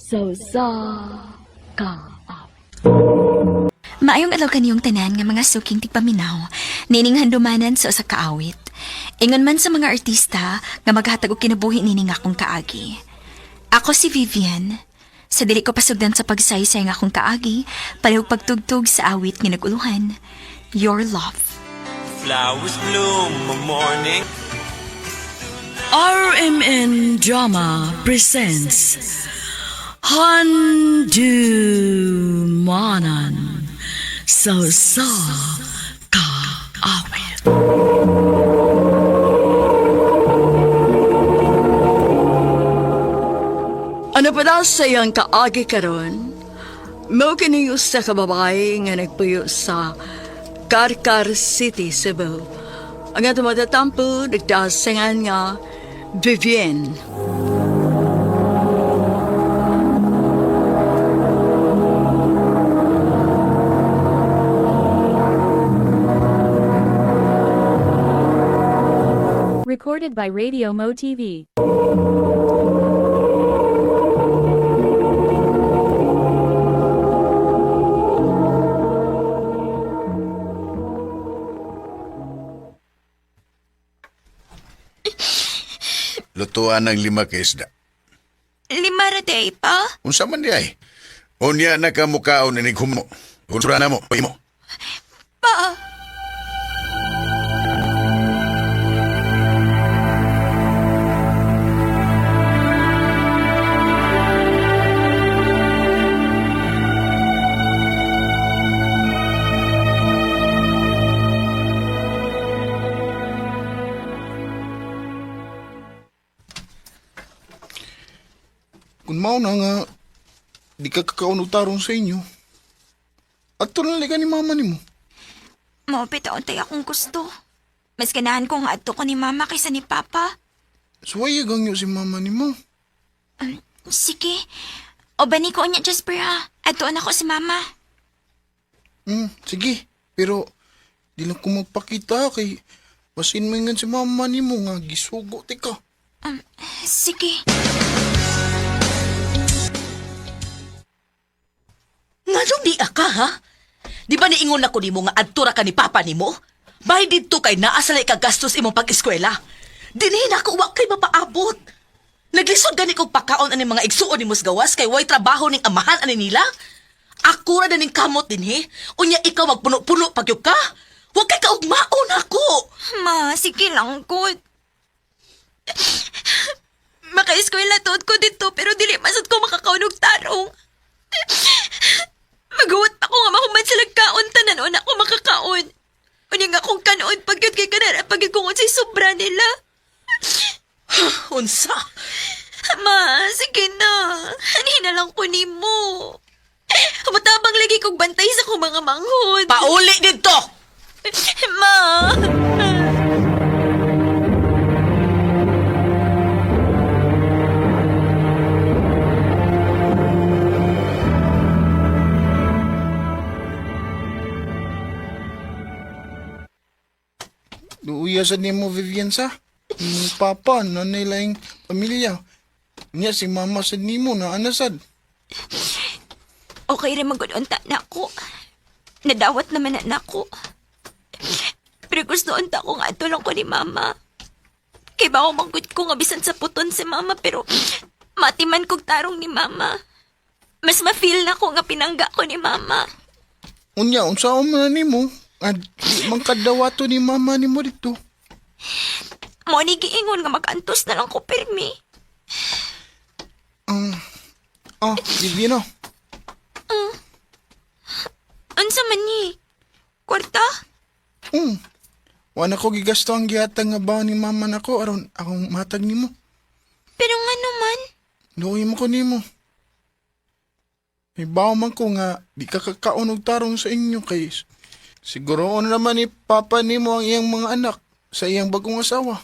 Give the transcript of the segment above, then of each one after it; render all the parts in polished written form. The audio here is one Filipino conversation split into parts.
So sa ka. Maayong adlaw kaniyong tanan nga mga suking tigpaminaw, nining handumanan sa usa ka awit. Ingon man sa mga artista nga maghatag og kinabuhi nining akong kaagi. Ako si Vivian. Sa dili ko pasugdan sa pagsaysay nga akong kaagi, palihog pagtugtog sa awit nga naguluhan, Your Love. Flowers bloom a morning. RMN Drama presents Handumanan sa kaawit. Ano pa daw sa iyang kaagi karon? Mo kiniyo sa kababae nga nagpuyo sa Karkar City, Cebu. Ang atong matatampo, nagdasangan nga Vivian. Recorded by Radio Mo TV. Lutuan ng 5 ka isda. 5 ra day pa? Unsa man di ay? Unya na ka mukaon ni humo. Unsura na mo, pay mo. Pa. Kung mao na nga, di ka kakaunog tarong sa inyo. At ito na ni mama ni mo. Mapit taon akong gusto. Mas ganahan ko nga ato ko ni mama kaysa ni papa. Suwayag ang si mama ni mo. Sige. O bani ko niya, Jasper ha. Ato na ko si mama. Sige. Pero, di lang ko magpakita kay masin mo nga si mama ni mo nga gisugo, tika. Sige. Nga nung di ka, ha? Di ba niingon ako ni mo nga adtura ka ni papa ni mo? Bahay dito kay naasalay ka gastos imong pag-eskwela. Dinihin ako wa kay mapaabot. Naglisod gani kong pakaon ani mga igsuon ni Musgawas kay way trabaho ning amahan ani nila. Ako ra ning kamot dinhi. Unya ikaw magpuno-puno pagyud ka. Wa kay kaugmaon ako. Ma, sige lang ko. Maka-eskwela tuod ko dito pero dili masud ko makakaunog tarong. Maguwat ako nga mahuman sa lagkaon tanan o na ako makakaon. Unya nga akong kanoon pagyud kay kanara pagyud kong unsay sobra nila. Unsa? Ma, sige na. Hani na lang ko nimo. Matabang lagi kong bantay sa kong mga manghod. Pauli dito. Ma. Luuyasan ni mo, Vivian, sa? Yung papa, nanay laing pamilya. Niya si mama sa nimo na anasad. Okay rin magudunta na ako. Nadawat naman na ako. Pero gusto unta ko nga ito lang ko ni mama. Kaya ba ako manggod ko nga bisan sa puton si mama pero matiman kong tarong ni mama. Mas ma-feel na ko nga pinangga ko ni mama. Unya, unsaon man na nimo? At di man kadawato ni mama ni mo dito. Mo ni giingon nga magantos na lang ko permi. Vivian, Unsa man ni? Kwarta? Wala ko gigasto ang gihatag nga baon ni mama nako aron akong matag nimo. Pero nga naman. Luoy mo ko nimo. May baon man ko nga di ka kakaon og tarong sa inyo kay siguro naman ni papa nimo ang iyang mga anak sa iyang bagong asawa.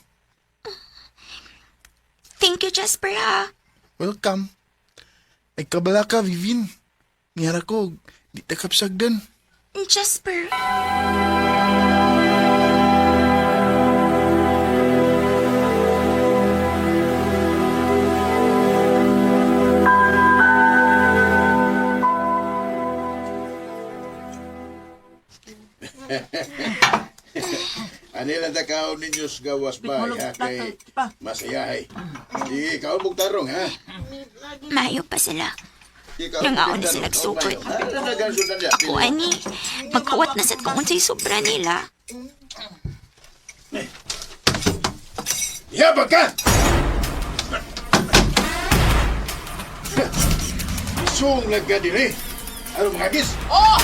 Thank you, Jasper ha. Welcome. Ay kabala ka, Vivian. Ngara ko, di takapsagdan. Jasper. takaw ninyo sa gawas ba, ha, kay masayahay. Sige, ikaw mong tarong, ha? Mayo pa sila. Ikaw Nangaon na mong sila tarong. sukot. Ano na gansunan niya? Ako, ani, magkuwat na sa kung unsay sobra nila. Yabag ka! Isong nagkadiri. Ano mga agis? Oh!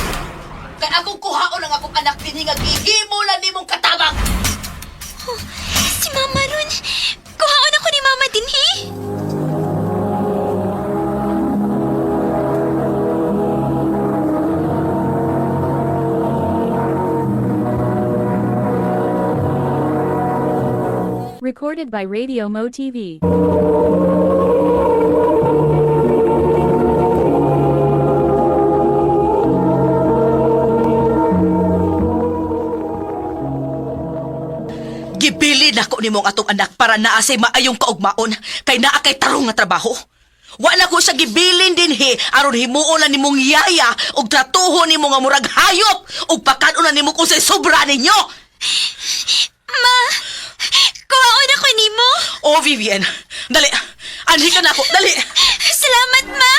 Kay akong kuhaon ang akong anak din nga gihimo lang nimong katabang. Si Mama ron. Kuhaon ako ni Mama dinhi. Recorded by Radio Mo TV. Gibili nako nimong atong anak para naa say maayong kaugmaon kay naa kay tarong nga trabaho. Wala ko siya gibilin dinhi aron himuon lang nimong yaya ug tratuhon nimo nga murag hayop ug pakanon na nimo kung say sobra ninyo. Ma, kuhaon ako nimo. Oh, Vivian, dali. Anhi ka na ako, dali. Salamat, Ma.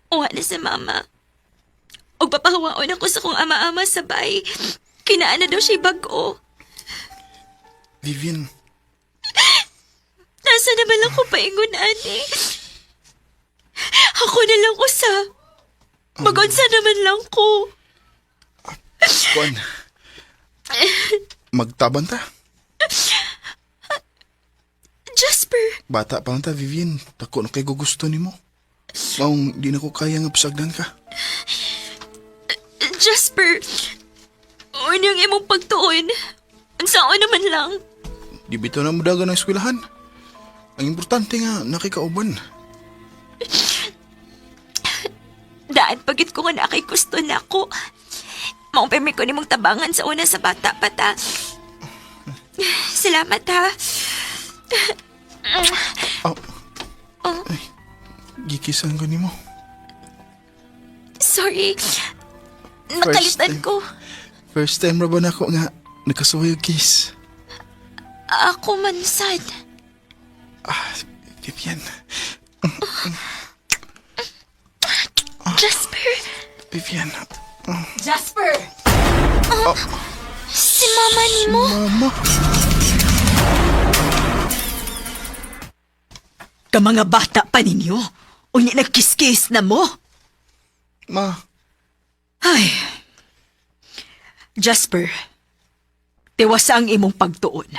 Uwa na sa Mama. Og papahawaon ako sa kong ama-ama sa bay. Kinaan na daw siya bag-o. Vivian, Nasa naman lang ko paingon, ani. Ako na lang usa. Magunsa naman lang ko. kuan. Magtaban ta. Jasper, Bata pa lang ta, Vivian. Tako na kay gusto nimo. Maong di na ko kaya nga pasagdan ka. Jasper. Ano yung imong pagtuon? Ang saan naman lang. Di bitaw na mudagan ng eskwelahan. Ang importante nga, nakikauban. Daan pagit ko nga na kay gusto na ako. Maong permi ko nimong tabangan sa una sa bata pata. Salamat ha. Oh. Ay, gikisan ko nimo. Sorry. Nakalitan time. ko. First time ra ba na ako nga nakasuhay og kiss? Ako man sad. Vivian. Jasper. Vivian. Jasper! Si Mama nimo. Mama. Ka mga bata pa ninyo. Unya nagkiskis na mo. Ma. Ay. Jasper, tiwasa ang imong pagtuon.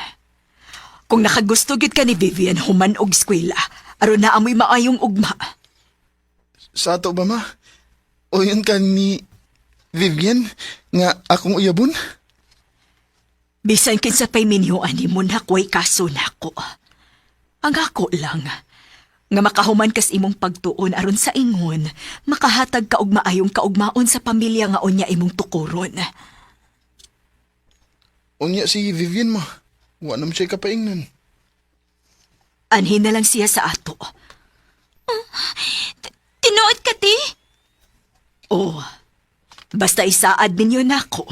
Kung nakagusto gid ka ni Vivian human og eskwela, aron na amoy maayong ugma. Sa ato ba, ma? O yun ka ni Vivian nga akong uyabon? Bisan kinsa pay minyoan nimo nakway kaso nako. Ang ako lang, nga makahuman kas imong pagtuon aron sa ingon, makahatag ka og maayong kaugmaon sa pamilya nga unya imong tukuron. Unya si Vivian, ma. Wa naman siya kapaingnan. Anhin na lang siya sa ato. Tinuod ka, ti? Oh, basta isaad ninyo nako,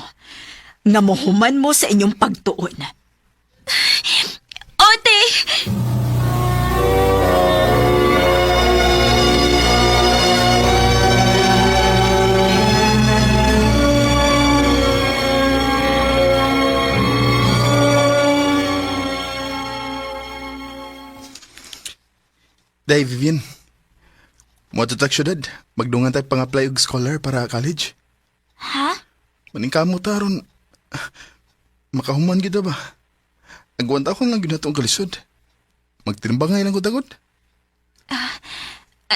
nga mohuman mo sa inyong pagtuon. Ote! Day, Vivian. Mo tatag syudad. Magdungan tayo pang-apply og scholar para college. Ha? Maning kamo taron. Makahuman kita ba? Agwanta ko lang ginatong kalisod. Magtirimbangay lang ko tagod.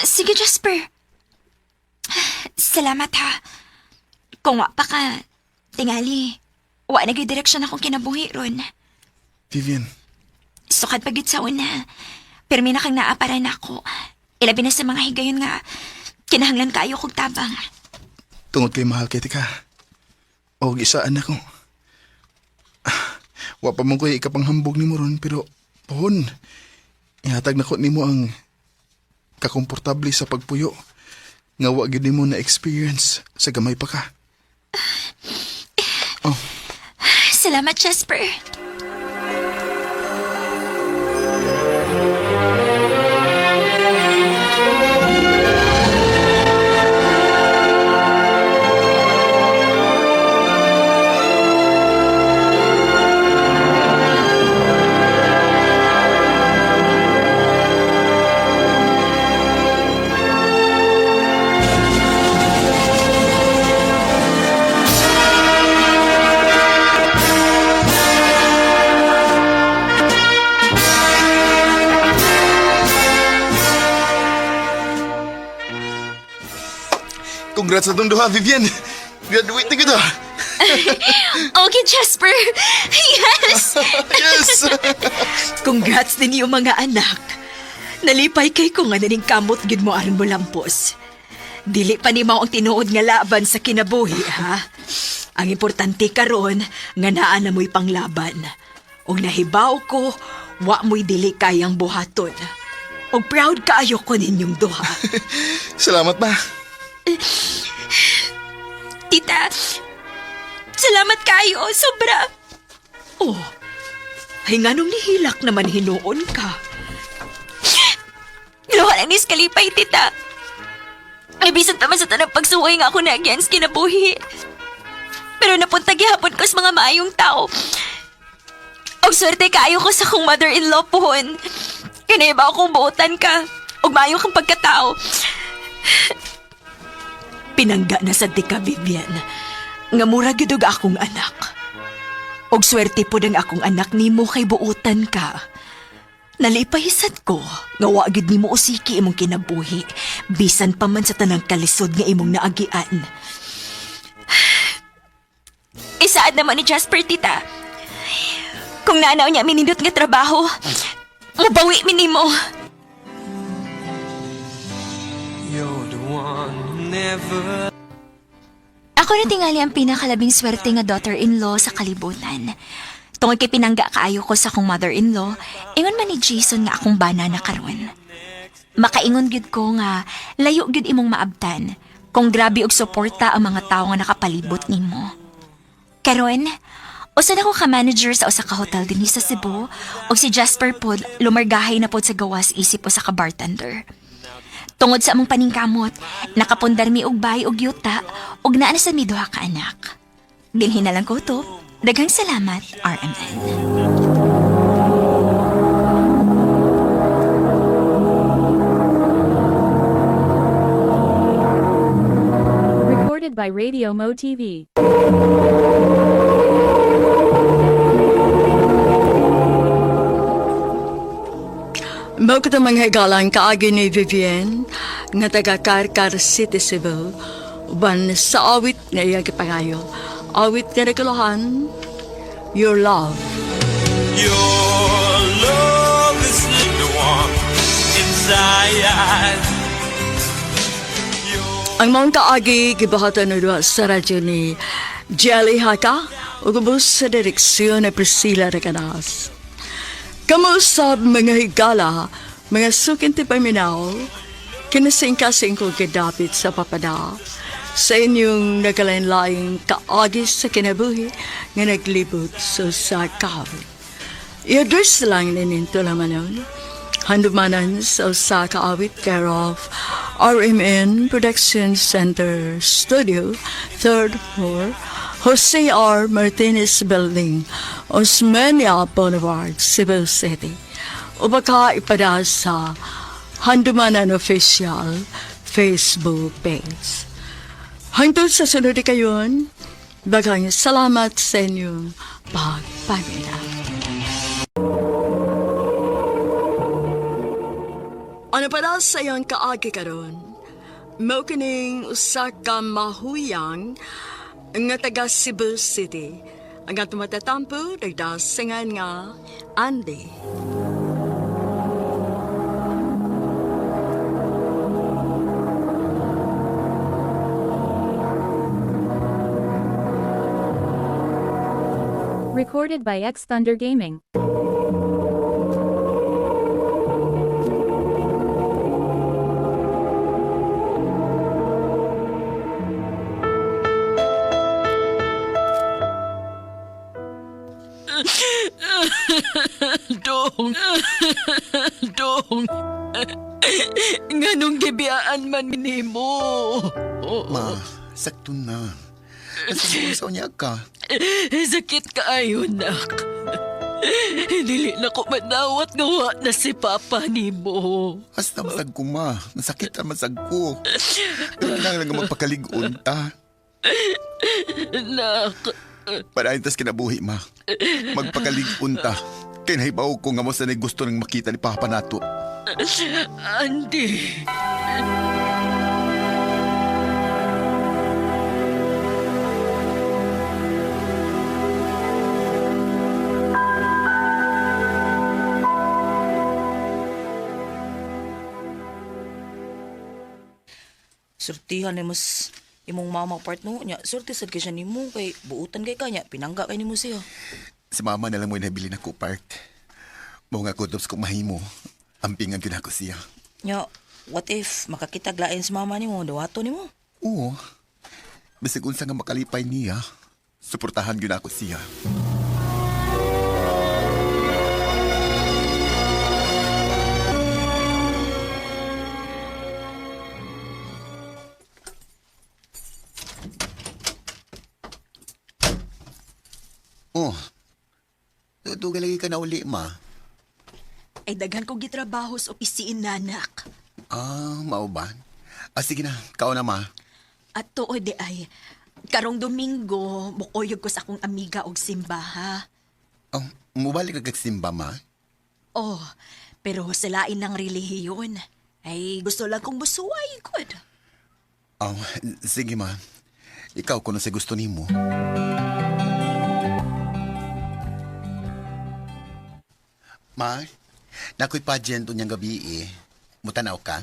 Sige, Jasper. Salamat ha. Kung wa pa ka, tingali, wa na direksyon akong kinabuhi ron. Vivian, Sukad pagit sa una. Pero may nakang naaparan ako. Ilabi na sa mga higayon nga, kinahanglan kayo kong tabang. Tungod kay mahal kay ka. O gisaan ako. Wa pa man ko'y ikapanghambog ni mo ron, pero pohon. Ihatag na ko ni mo ang kakomportable sa pagpuyo. Nga wa gyud nimo na experience sa gamay pa ka. Oh, Salamat, Jasper. congrats sa itong duha, Vivian. Graduate na kita. Okay, Jasper. Yes! Yes! Congrats din yung mga anak. Nalipay kay ko nga naning kamot gid mo aron mo lampos. Dili pa ni mao ang tinuod nga laban sa kinabuhi, ha? Ang importante karon nga naa na mo'y panglaban. Og nahibaw ko, wa mo'y dili kayang buhaton. Og proud kaayo ko ninyong duha. Salamat pa. Tita, salamat kayo. Sobra. Oh, ay nga nung nihilak naman hinuon ka. Luha lang nis kalipay, tita. Ay, bisan pa man sa tanang pagsuway nga ako na against kinabuhi. Pero napunta gihapon ko sa mga maayong tao. Og swerte kaayo ko sa kong mother-in-law pohon. Kanay ba akong buotan ka? Og maayo kang pagkatao. Pinangga na sa di ka, Vivian. Nga mura gidug akong anak. Og swerte po ng akong anak nimo kay buutan ka. Nalipahisad ko nga wa gid nimo usiki imong kinabuhi bisan pa man sa tanang kalisod nga imong naagian. Isaad naman ni Jasper, tita. Kung naanaw niya minindot nga trabaho, mabawi minimo. You're the one who never Ako na tingali ang pinakalabing swerte nga daughter-in-law sa kalibutan. Tungod kay pinangga kaayo ko sa akong mother-in-law, ingon man ni Jason nga akong bana na karon. Makaingon gyud ko nga layo gyud imong maabtan kung grabe og suporta ang mga tawo nga nakapalibot nimo. Karon, usa na ko ka manager sa usa ka hotel dinhi sa Cebu ug si Jasper pod lumargahay na pod sa gawas isip usa ka bartender. Tungod sa among paningkamot, nakapundar mi og bay og yuta ug naa na sa mi duha ka anak. Bilhin na lang ko to. Daghang salamat, RMN. Recorded by Radio Mo TV. Mao kita mga higalang kaagi ni Vivian nga taga Karkar City, Cebu. Uban sa awit nga iya gipangayo. Awit nga nagkalohan, Your Love. Your love is the one inside. Ang mga kaagi gibahatan na doon sa radyo ni Jelly Haka o gubos sa direksyon ni Priscilla Recanas. Kamu sa mga higala, mga sukinti paminaw, kinasing-kasing ko gidapit sa papada sa inyong nagalain-laing kaagi sa kinabuhi nga naglibot sa kawit. I-address lang nininto naman yun. Handumanan sa usa kaawit care of RMN Production Center Studio, 3rd floor, Jose R. Martinez Building, Osmeña Boulevard, Cebu City. O baka ipada sa Handumanan Official Facebook page. Hangtod sa sunod kayon, bagang salamat sa inyong pagpamila. Ano para sa iyong kaagi karon? Mao kining usa ka mahuyang nga taga Cebu City. Ang atong matatampo, nagdasingan nga Andy. Recorded by X Thunder Gaming. Dong. Dong. Nganong gibiyaan man nimo? Ma, sakto na. Nasa niya ka. Sakit kaayo, nak. Dili na ko manawat nga wa na si Papa nimo. Hasta masag ko, ma. Nasakit ang masag ko. Kailangan lang magpakalig-on ta. Nak. Para tas kinabuhi, ma. Magpakalig-on ta. Kaya nahibaw ko nga mo sa gusto nang makita ni Papa nato. Andy. Surtihan ni mas imong mama part no nya. Surti sad kay siya nimo kay buutan kay kanya pinangga kay nimo siya. Si mama na lang mo nabili na ko part. Mo nga kutops kong mahimo. Ampingan yun ako siya. Nya, what if makakitag lain si mama nimo dawato nimo? Oo. Bisag unsa nga makalipay niya, suportahan yun ako siya. Oh, tutugal lagi ka na uli, ma. Ay daghan ko gitrabaho sa opisina, anak. Ah, mao ba? Ah, sige na, kao na, ma. At tuod ay, karong Domingo, mukoyog ko sa akong amiga og simbaha. Oh, mubalik ka kagsimba, ma. Oh, pero sa lain ng relihiyon. Ay, gusto lang kong busuway, good. Oh, sige, ma. Ikaw kung sa gusto nimo. Ma, nako'y pageant unyang gabi eh. Mutanaw ka?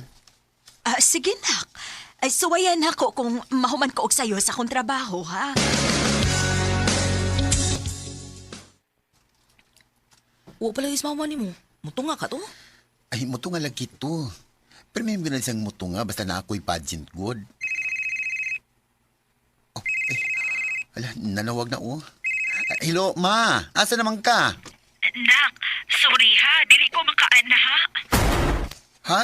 Sige, nak. Ay, suwayan ako kung mahuman ko og sayo sa akong trabaho, ha? Wa pala is mama nimo. Mutunga ka to? Ay, muto nga lagi to. Pero may mga siyang muto nga basta na ako'y pageant good. Oh, ala, nanawag na oh. Hello, ma. Asa naman ka? Nak, sorry ha, dili ko makaan ha. Ha?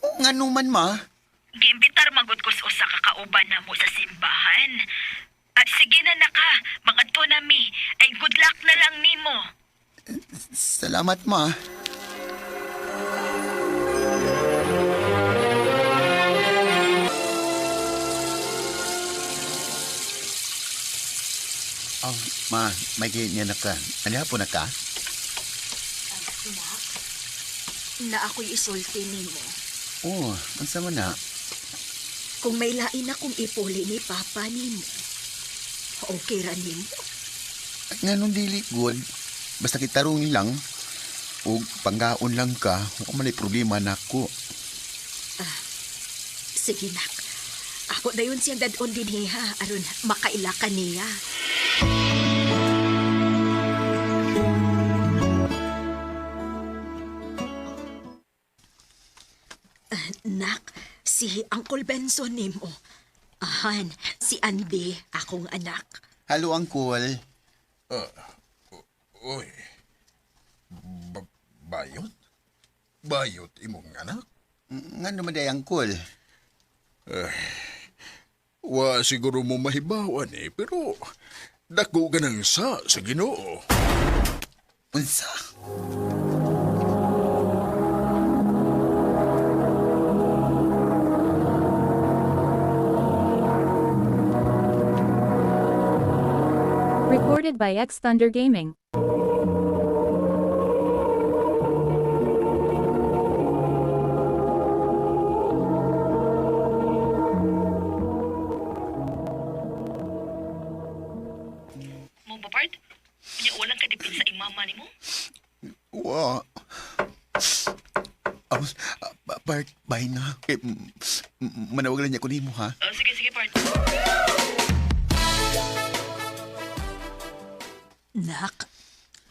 O nga numan, ma. Giimbitar magud ko sa usa ka kauban na mo sa simbahan. Sige na naka, mangadto na mi. Ay good luck na lang nimo. Salamat, ma. Oh, ma, may ganyan na ka. Ano po na ka? Nak, na ako'y isulti nimo. Oh, ang sama na. Kung may lain akong ipuli ni Papa nimo, okay ra nimo. At nga nung dili good, basta kitarong lang, o panggaon lang ka, o malay problema na ako. Sige, nak. Ako dayon siyang dadon din niya, aron makailakan niya. Nak, si Uncle Benson nimo. Ahan, si Andy, akong anak. Hello, Uncle. Uy, bayot? Bayot imong anak? Nga naman day, Uncle. Wa siguro mo mahibawan pero dako ka ng sa Ginoo. Unsa? Recorded by X Thunder Gaming. Mo ba part? Nya walang kadipin sa imama nimo? Wa. Bart, bye na. Manawag lang niya ko nimo, ha? Sige part. Nak,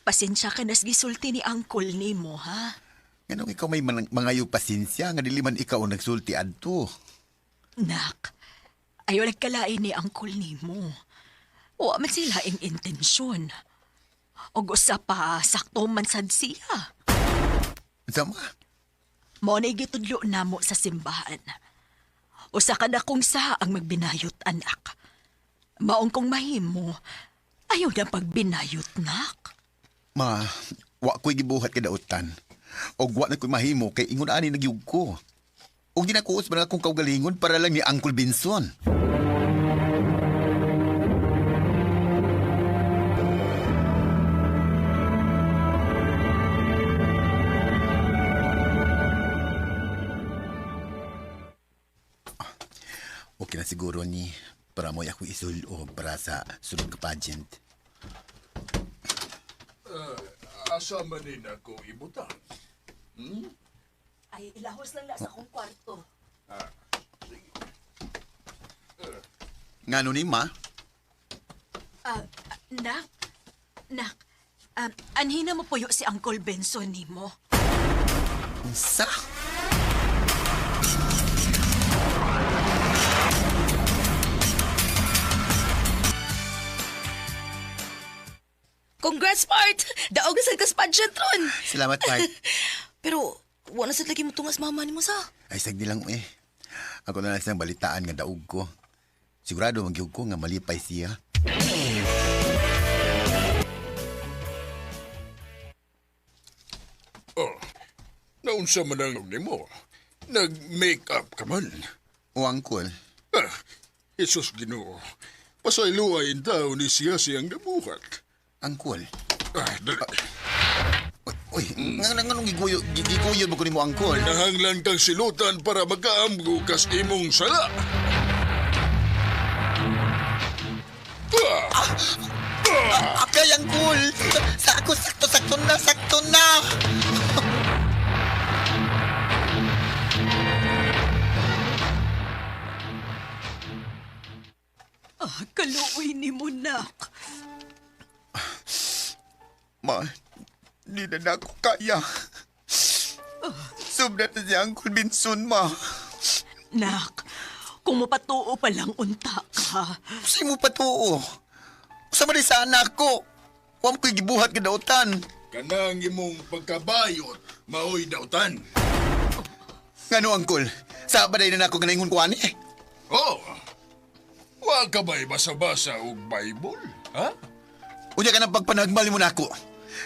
pasensya ka nas gisulti ni Uncle nimo, ha? Ganong ikaw may mangayo pasensya nga dili man ikaw ang nagsulti adto. Nak, ayaw nagkalain ni Uncle nimo. Wa man sila ing intensyon. O gusto pa, sakto man sad siya. Sama? Mo na gitudlo namo sa simbahan. Usa ka na kung sa ang magbinayot, anak. Maong kong mahimo, ayaw na pagbinayot, nak. Ma, wa ko'y gibuhat kadautan. O wa na ko'y mahimo kay ingon ani nagyug ko. O ginakuos ba na akong kaugalingon para lang ni Uncle Benson. Okay na siguro ni para mo ako isulo para sa sunod ka pageant. Asa manin ako ibutang? Ay, ilahos lang na sa akong kwarto. Ngano ni ma? Nak, anhina mo puyo si Uncle Benson nimo. Sa? Congrats, Mart! Daog na sa pageant ron! Salamat, Mark. Pero, wala sa lagi mo tungas mama ni mo sa. Ay, sagdi lang eh. Ako na lang siyang balitaan nga daog ko. Sigurado magyug ko nga malipay siya. Oh, naunsa man ang nimo? Nag-make-up ka man. O, Uncle. Jesus Ginoo. Pasayloain tao ni siya siyang nabuhat. Uncle. Dali. Uy, nganong giguyod mo ko ni mo, Uncle? Nahanglan kang silutan para makaamgo kas imong sala. Akay, Uncle! Sa ako, sakto na! Kaluoy ni mo, nak. Ma, di na ako kaya. Sobra na si Uncle Benson, ma. Nak, kung mapatuo pa lang unta ka. Kasi mo patuo. Sa man sa anak ko. Huwag ko'y gibuhat ka dautan. Kanang imong pagkabayot, maoy dautan. Ngano, Uncle? Sa baday na ako ganaingon ko ani? Oh, wa ka ba'y basa-basa og Bible, ha? Unya ka ng pagpanagmal mo na ako.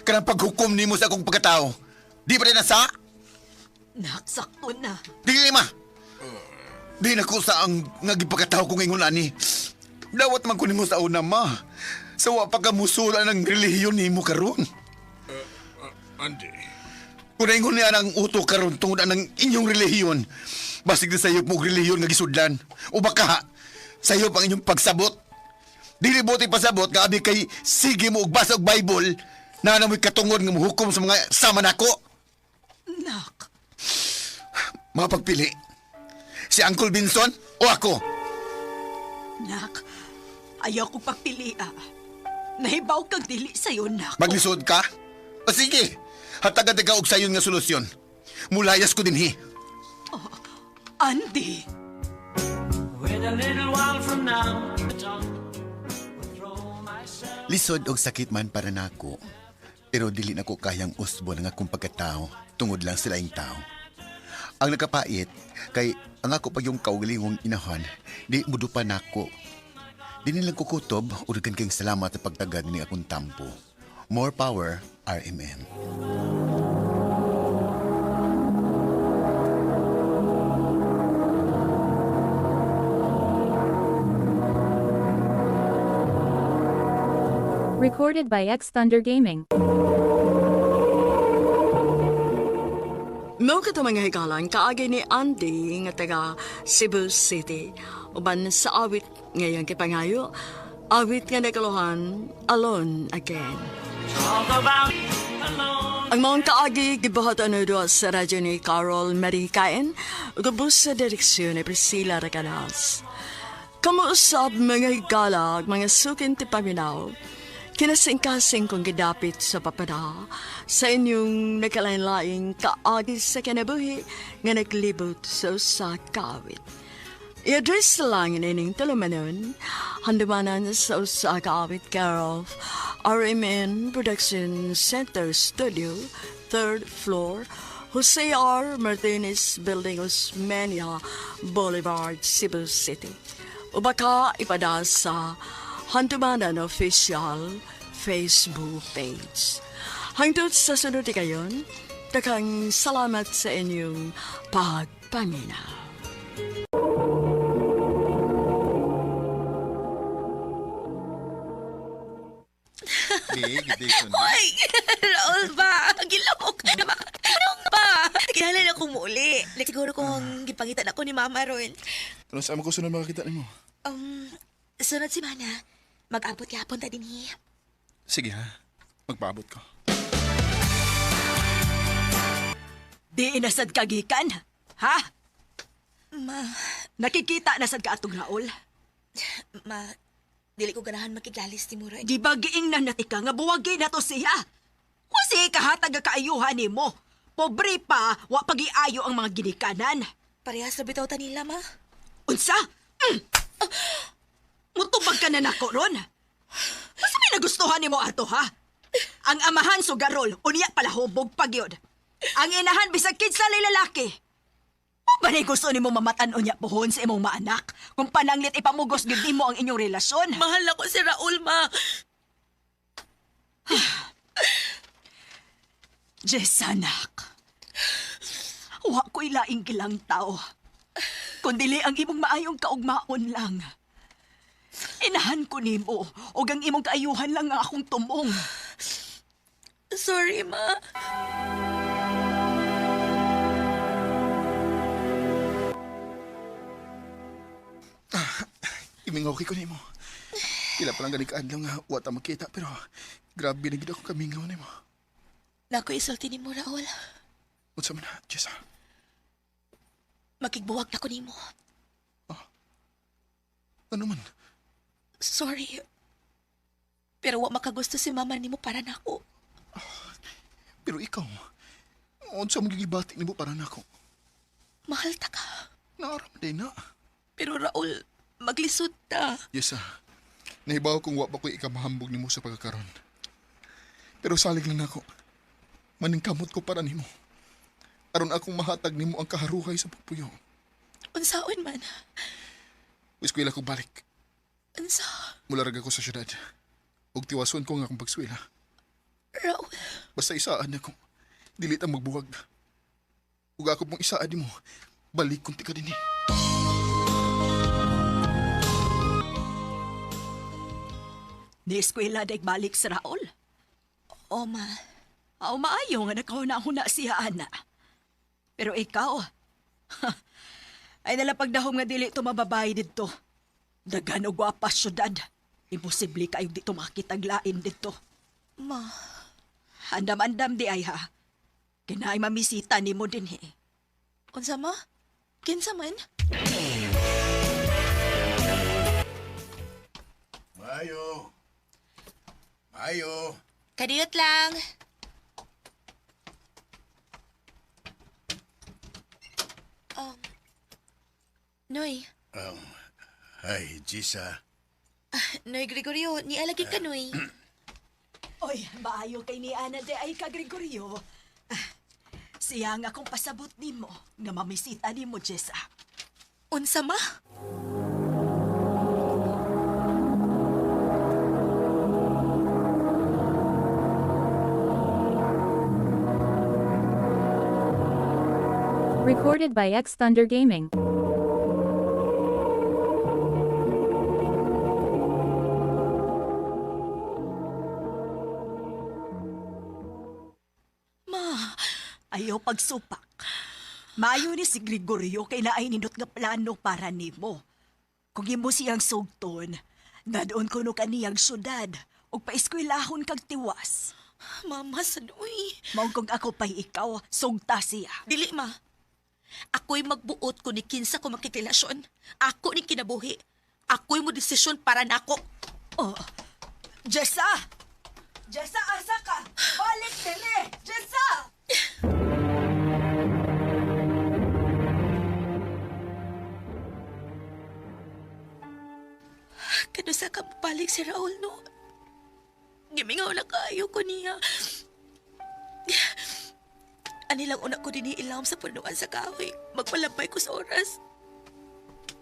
Ka ng paghukom ni mo sa akong pagkatao. Di ba rin nasa? Nak, sakto na. Di ma. Di na ko sa ang nagipagkatao ko ngayon ani. Dawat man ko ni mo sa una, ma. Sa wa pa ka musula ng relihiyon ni mo karon. Andi. Kung naingon niya ang uto karon tungod ng inyong relihiyon, basig na sayop mo relihiyon nga gisudlan. O baka, sayop ang inyong pagsabot. Dili buti pasabot nga abi kay sige mo og basa og Bible na namoy katungod nga muhukom sa mga sama nako. Nak. Mapagpili. Si Uncle Benson o ako? Nak, ayaw kong pagpili, Nahibaw kang dili sa'yo, nak. Maglisod ka? O sige, hatagan ka og sayon nga solusyon. Mulayas ko dinhi. Andy. Lisod og sakit man para nako. Pero dili nako kayang usbon ang akong pagkatao tungod lang sa laing tao. Ang nakapait kay ang ako pa yung kaugalingong inahan, di mudupa nako. Di nilang kukutob o dagan kayong salamat sa pagtagad ni akong tampo. More power, RMN. Recorded by X Thunder Gaming. Mo ka mga higalan, kaagi ni Andy nga taga Cebu City. Uban sa awit ngayon kay Pangayo, awit nga nakaluhan, Alone Again. Ang mga kaagi, gibuhatan na doon sa radyo ni Carol Maricain, gabos sa direksyon ni Priscilla Racanas. Kamuusap mga higala, mga sukin ti paminaw, Kinasing-kasing kong gidapit sa papada sa inyong nakalain-laing kaagi sa kinabuhi nga naglibot sa kawit. I-address lang ining tulumanon, handumanan sa usa kaawit care of RMN Production Center Studio, 3rd floor, Jose R. Martinez Building, Osmeña Boulevard, Cebu City. O baka ipada sa Handumanan Official Facebook page. Hangtod sa sunod kayon, takang salamat sa inyong pagpaminaw. Hoy! Raul ba? Gilawok ka naman. Anong ba? Kilala na kong muli. Siguro kung gipangitan ako ni Mama ron. Ano saan ko sunod makakita nimo? Sunod si Mana. Mag-abot yapon ta din hi. Sige ha, magpaabot ko. Di inasad kagikan, ha? Ma, Nakikita nasad ka atong Raul. dili ko ganahan makiglalis ni Muray. Di ba giing na natika nga buwagi na to siya? Kasi kahatag nga kaayuhan ni mo. Pobre pa, wa pagiayo ang mga ginikanan. Parehas na bitaw ta nila, Ma. Unsa? Mutubag ka na nako ron. Basta may nagustuhan ni mo ato, ha? Ang amahan sugarol, unya pala hubog pagyod. Ang inahan bisag kinsa lalaki. O ba na gusto ni mo mamatan unya pohon sa imong maanak? Kung pananglit ipamugos gid mo ang inyong relasyon. Mahal ako si Raul, Ma. Jesanak. Wa ko'y laing kilang tao. Kundili ang imong maayong kaugmaon lang. Inahan ko nimo o ang imong kaayuhan lang nga akong tumong. Sorry, Ma. Imingaw ko nimo. Ila pa lang gani kaadlaw nga wa ta makita pero grabe na gid ako kamingaw nimo. Nako isulti ni mo, Raul. Unsa man na, Jessa? Makigbuwag na ko nimo. Ano man? Sorry. Pero wa makagusto si Mama nimo para nako. Pero ikaw, unsa mo gigibati nimo para nako? Mahal ta ka. Naaram din na. Pero Raul, maglisod ta. Jessa, nahibaw kong wa pa ko ikamahambog nimo sa pagkakaroon. Pero salig lang ako. Maningkamot ko para nimo. Aron akong mahatag nimo ang kaharuhay sa pagpuyo. Unsaon man. Wiskwila ko balik. Unsa? Mularag ako sa syudad. Ug tiwason ko nga akong pagswila. Raul. Basta isaan ako. Dilit ang magbuwag. Ug ako pong isaan mo. Balik kunti ka din eh. Ni-eskwela daig balik sa Raul. O, Ma. Aw maayo nga nakahuna-huna siya, ana. Pero ikaw, ay nalapagdahom nga dili ito mababay dito. Dagan o gwapa syudad. Imposible kayong dito makitaglain dito. Ma. Andam-andam di ay ha. Kinay mamisita ni mo din he. Unsa, Ma? Kinsa man? Mayo. Mayo. Kadiyot lang. Noy. Ay, Jisa. Noy Gregorio, nialagi ka, Noy. Oy, maayo kay ni Ana de ay ka Gregorio. Siya nga kung pasabot ni mo nga mamisita ni mo, Jessa. Unsa, Ma? Recorded by X Thunder Gaming. Ayaw pagsupak. Maayo ni si Gregorio kay naay nindot nga plano para nimo. Kung imo siyang sugton, na doon kuno kaniyang syudad ug paeskwelahon kag tiwas. Mama, sanoy. Mao kung ako pa'y ikaw, sugta siya. Dili, Ma. Ako'y magbuot ko ni kinsa ko makikilasyon. Ako ni kinabuhi. Ako'y mo desisyon para nako. Oh, Jessa! Jessa, asa ka? Balik dire! Jessa! Kanusa ka balik si Raul, no? Gimingaw na kayo ko niya. Anilang una ko din ilam sa punuan sa kahoy. Magpalampay ko sa oras.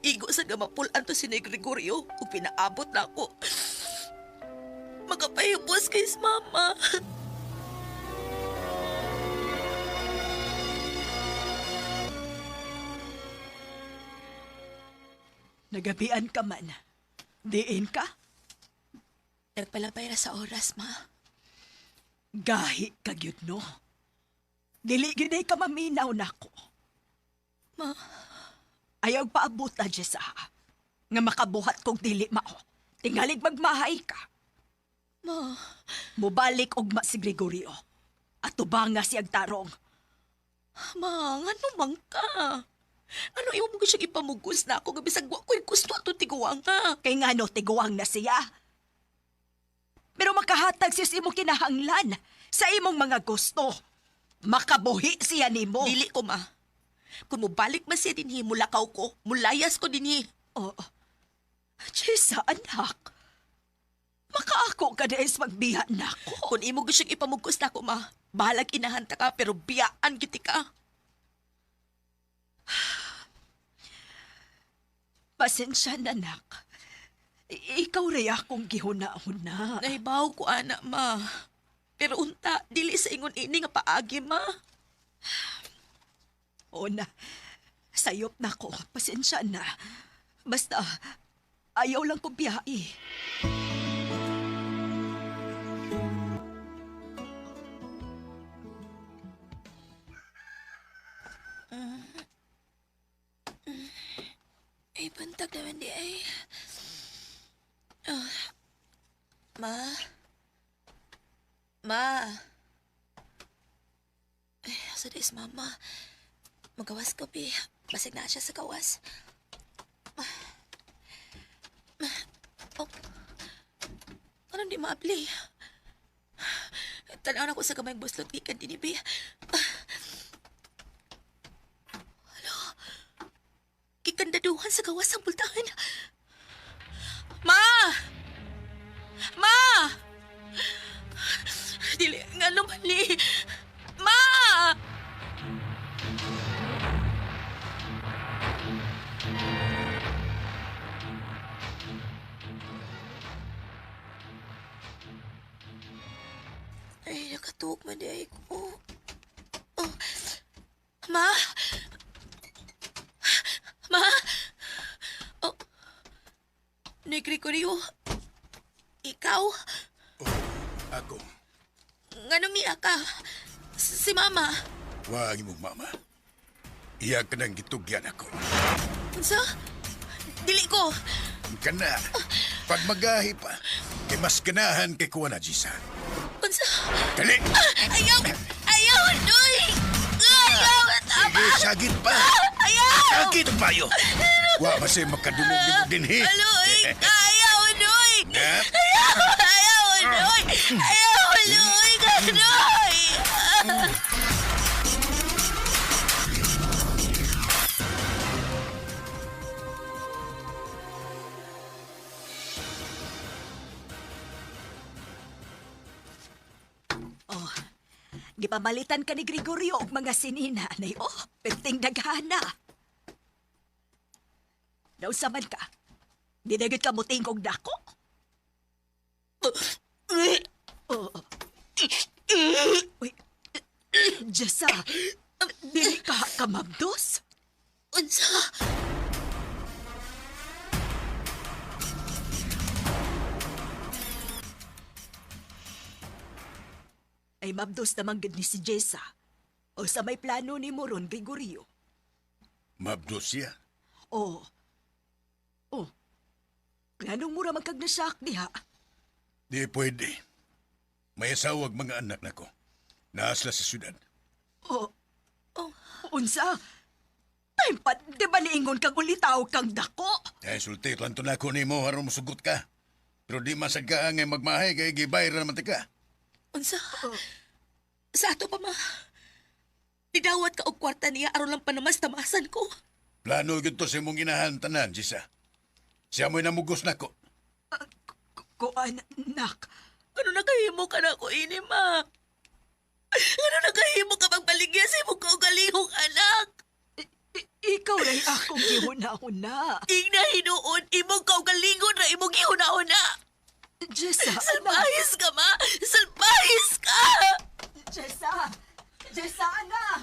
Igo sa gamapulan to si Ni Gregorio ug pinaabot na ako. Magapayubos kay mama. Nagabian ka man. Diin ka? Nagpalampay na sa oras, ma. Gahi ka gyud no. Dili gyud ay ka maminaw nako. Ma, Ayaw paabot na Jessa. Nga makabuhat kong dili mao. Tingalig magmahay ka. ma, Mubalik og ma si Gregorio. At tubang nga siyang tarong. ma, ngano man ka? Ano imo mo siyang ipamugos na ako? Gabisag wa ko'y gusto ato tiguang nga. Kay nga no, tiguang na siya. Pero makahatag siya sa imong kinahanglan. Sa imong mga gusto. Makabuhi siya nimo. Dili ko, ma. Kung mubalik man siya dinhi, mulakaw ko, mulayas ko dinhi. Oh, Jessa, anak. Makaako ka na is magbiya na ko. Kung imo gusto ipamugos na ako, ma, bahalag inahanta ka, pero biyaan giti ka. Pasensya na, anak. Ikaw rin akong gihuna-huna. Nahibaw ko, anak, ma. Pero unta, dili sa ingon ini nga paagi, ma. O na, sayop na ko. Pasensya na. Basta, ayaw lang ko biyahe. Ay, bantag naman di ay. Ma? Ma? Ay, asa na is mama? Magawas ko, Pi. Basig na siya sa gawas. Oh. Anong di maabli? Tanaw na ko sa gamayng buslot gikan din ni Pi. Alo? Gikandaduhan sa gawas ang bultahan. Ma! Ma! Dili nga lumali. Ma! Ay, nakatuog man di ay ko. Oh. Ma? Ma? Oh. Ni Gregorio, ikaw? Ako, Nganong niya ka? Si Mama. wag mo mama. Iya ka nang gitugyan ako. Unsa? Dili ko. Kana, pag magahi pa, kay mas ganahan kay kuha na Jisa. Unsa? Dali! Ayaw! Ayaw! Noy! Ayaw! Tama! Sige, sagit pa! Ayaw! Sagit payo! Wa ba siya makadulog din eh. Aloy! Ayaw! Noy! Nga? Ayaw! Noy! Ayaw! Noy! Noy! Oh, gipamalitan ka ni Gregorio og mga sinina. Nay, oh, penting daghana. Daw saman ka. Dinagit ka muting kong dako. Oh. Uy, Jessa, dili ka kamabdos? Unsa? Ay mabdos naman gid ni si Jessa. O sa may plano ni Moron Gregorio. Mabdos siya. Oh. Oh. Planong mura magkagnasyak diha. Di pwede. May asawag mga anak na ko. Naasla sa syudad. Oh. Oh. Unsa? Time pa, di ba niingon kang ulitaw kang dako? Ay, sulti, lanto na ko ni mo harong musugot ka. Pero di masagaan ngay magmahay kay gibayra naman ka. Unsa? Sa ato pa ma. Nidawat ka og kwarta niya aron lang panamas-tamasan ko. Plano gyud to sa imong ginahantanan, Jisa. Siya mo'y namugos na ko. Kuan, nak. Ano nakahimo ka na ako ini, ma? Ano nakahimo ka magbaligya sa imong kaugalingong anak? Ikaw rin akong gihuna-huna. Ingna hinuon, imong kaugalingon na imong gihuna-una. Jessa, Salbahis ka, ma! Salbahis ka! Jessa! Jessa, anak!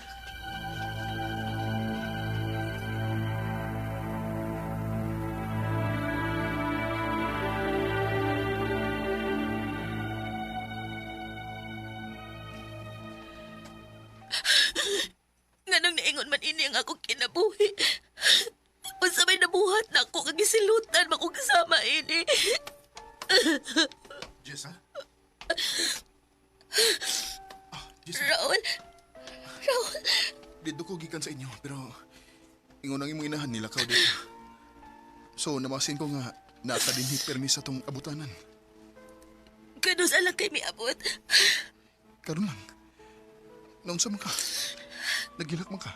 Nganong naingon man ini ang akong kinabuhi. Unsa may nabuhat na ako kag gisilutan makong ini. Jessa? Jessa, Raul. dito ko gikan sa inyo, pero ingon ang imong inahan nila kao dito. So, namasin ko nga nasa dinhi permis sa tong abutanan. Kano sa lang kay miabot. Karon lang. Naunsa man ka? Nagilak man ka?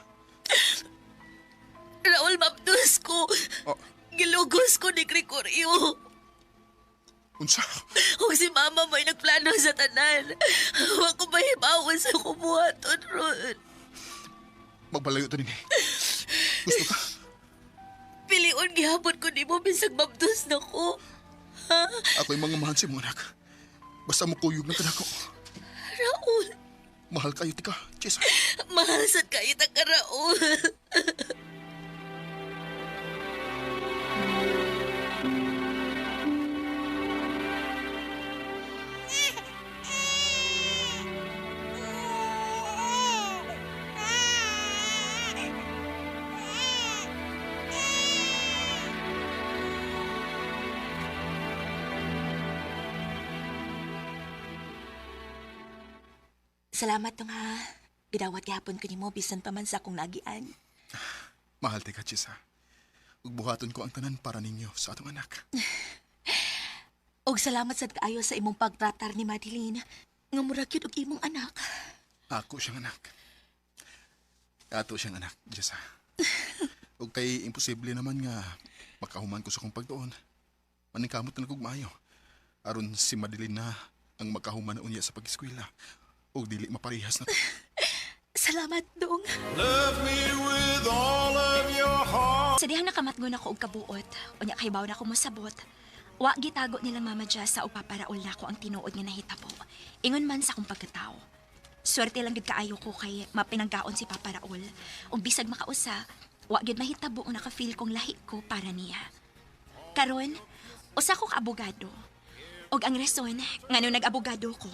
Raul, mabdos ko. Oh, Gilugos ko ni Gregorio. unsa? Huwag si mama may nagplano sa tanan. Huwag ko mahibawan sa kumuhaton, Ron. Magbalayo to din eh. Gusto ka? Pilion gihapon ko ni mo bisag mabdos na ko. Ha? Ako'y mga mahal si mong anak. Basta mo kuyog na kanako. Raul, Mahal kayo, tika. Jessa. mahal sa kayo ka, Raul. Salamat to nga. Gidawat gihapon ko nimo bisan pa man sa akong nagian. Mahal tika, Jessa. Ug buhaton ko ang tanan para ninyo sa atong anak. Og salamat sad kaayo sa imong pagtratar ni Madeline. Nga murag yun og imong anak. Ako siyang anak. Ato siyang anak, Jessa. Ug kay imposible naman nga makahuman ko sa kong pagtuon. Maningkamot na kog maayo. Aron si Madeline na ang makahuman na unya sa pag-eskwela. Ug dili maparihas na to. Salamat, Dong. Love me with all of your heart. Sa dihang nakamatngon ako og kabuot, unya kay baw na ko mosabot. Wa gitago nilang Mama Jessa o paparaol na ako ang tinuod nga nahitabo. Ingon man sa akong pagkatao. Swerte lang gid kaayo ko kay mapinanggaon si Papa Raul. Ug bisag makausa, wa gid mahitabo ang naka-feel kong lahi ko para niya. Karon, usa ko ka abogado. Og ang rason ngano nag-abogado ko,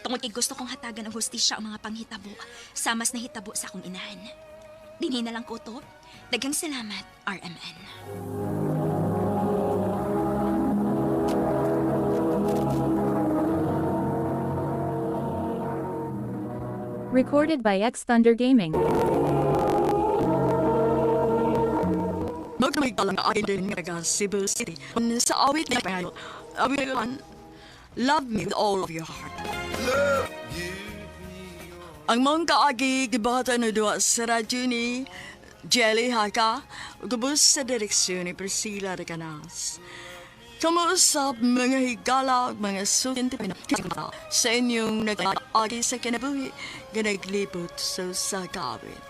tungod kay gusto kong hatagan ang hustisya ang mga panghitabo sa mas nahitabo sa akong inahan. Dinhi na lang ko to. Daghang salamat, RMN. Recorded by X Thunder Gaming. Magkamay ka lang akin din nga Cebu City. Sa awit na pangayo, awit lang, love me with all of your heart. Ang mga kaagi gibata na doon sa radyo ni Jelly Haka, gubos sa direksyon ni Priscilla Recanas. Kamuusap mga higala, mga sukin sa inyong nag-aagi sa kinabuhi, ganaglibot sa sakawit.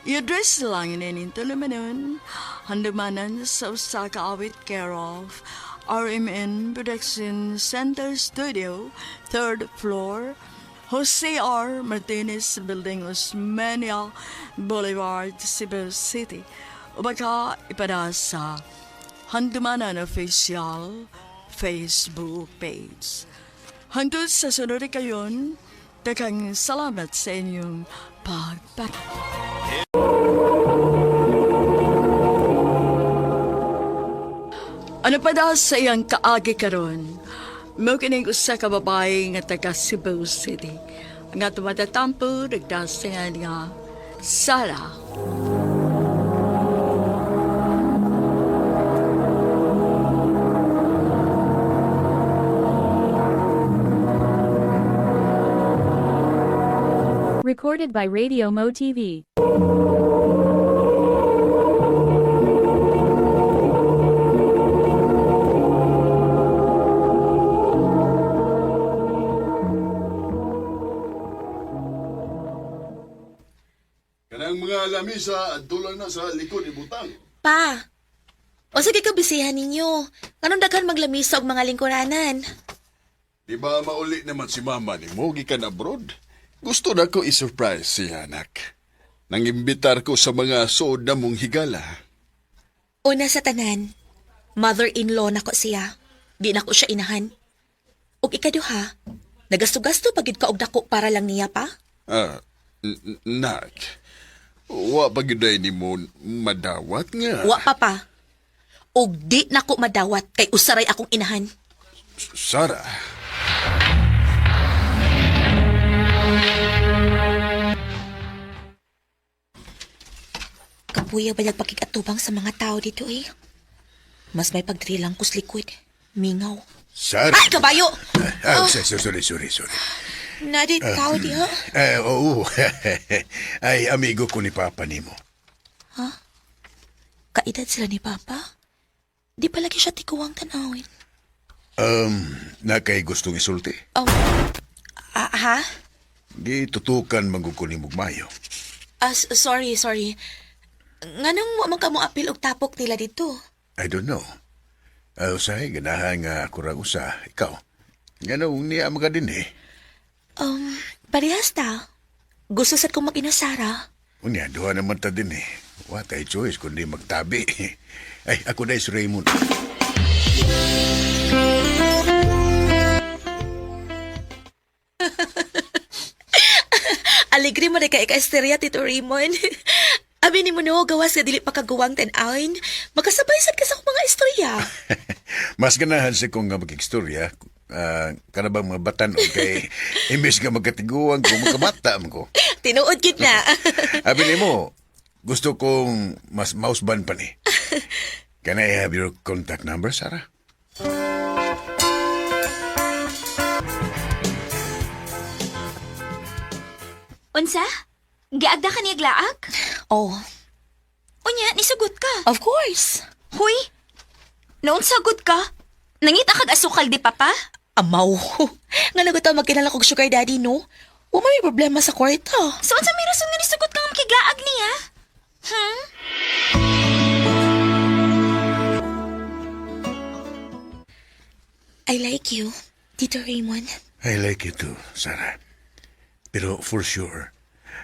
I-address lang inin tulumanon, handamanan sa sakawit care of RMN Production Center Studio, 3rd floor, Jose R. Martinez Building, Osmeña Boulevard, Cebu City. O baka ipada sa Handumanan Official Facebook page. Hangtod sa sunod kayon, daghang salamat sa inyong pagpapalala. Ano pa daw sa iyang kaagi karon? Mo kining usa ka babae nga taga Cebu City. Nga tumatatampo nagdasingan nga Sara. Recorded by Radio Mo TV. Kanang mga lamisa at dulang na sa likod ibutang. Pa, o sige ka bisihan ninyo. Anong daghan maglamisa og mga lingkuranan? Di ba mauli naman si mama ni mo gikan abroad? Gusto na ko i-surprise siya, anak. Nangimbitar ko sa mga soda mong higala. Una sa tanan, mother-in-law na ko siya. Di na ko siya inahan. Og ikaduha, nagasto-gasto pagid ka og dako para lang niya pa? Nak, wa pagiday ni mo madawat nga. Wa pa pa. Og di na ko madawat kay usaray akong inahan. Sarah, Kapuya ba nagpakikatubang sa mga tao dito eh? Mas may pagdrilang kus liquid. Mingaw. Sarah? Ay, kabayo! Sorry. Nadit tao di ha? Oo. Ay, amigo ko ni Papa nimo. Kaedad sila ni Papa? Di palagi siya tikuwang tanawin. Nakay gustong isulti. Ha? Gitutukan magukuni mo mayo. Sorry. Nganong mo man ka mo apil og tapok nila dito? I don't know. Usay, ganahan nga ako ra usa. Ikaw, nganong niya mga din eh. Parehas ta. Gusto sad kong mag-inasara. Unya, duha naman ta din eh. What ay choice kundi magtabi. Ay, ako na si Raymond. Aligre mo na kay ka-esterya, Tito Raymond. Abi ni mo no, gawas ka dili pa kagawang tan-awin. Makasabay sad ka sa akong mga istorya. Mas ganahan sa kong nga mag-istorya. Kanabang mga batan o kay imbes ka magkatiguan kung magkabata mo ko. Tinuod gid na. Abi ni mo, gusto kong mas mausban pa ni. Can I have your contact number, Sarah? Unsa? Giagda ka niya glaag? Oh, Unya, nisugot ka. of course. Huy, noon sagot ka. Nangita kag asukal di papa? Amaw. Nga nagutaw magkinala kog sugar daddy, no? Wa may problema sa kwarta. So, unsa may rason nga nisugot ka nga makiglaag niya? I like you, Tito Raymond. I like you too, Sarah. Pero for sure,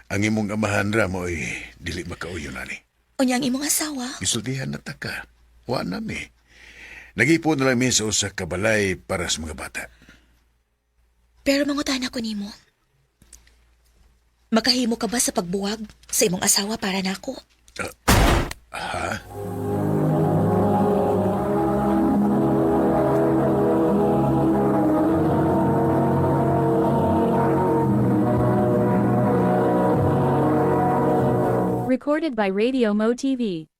ang imong amahan ra mo ay dili makauyo na ni. Unyang imong asawa. Gisultihan na ta ka. Wa na mi. Nag-ipon na lang mi sa usa ka balay para sa mga bata. Pero mangutan ako nimo. Makahimo ka ba sa pagbuwag sa imong asawa para nako? Ha? Recorded by Radio Mo TV.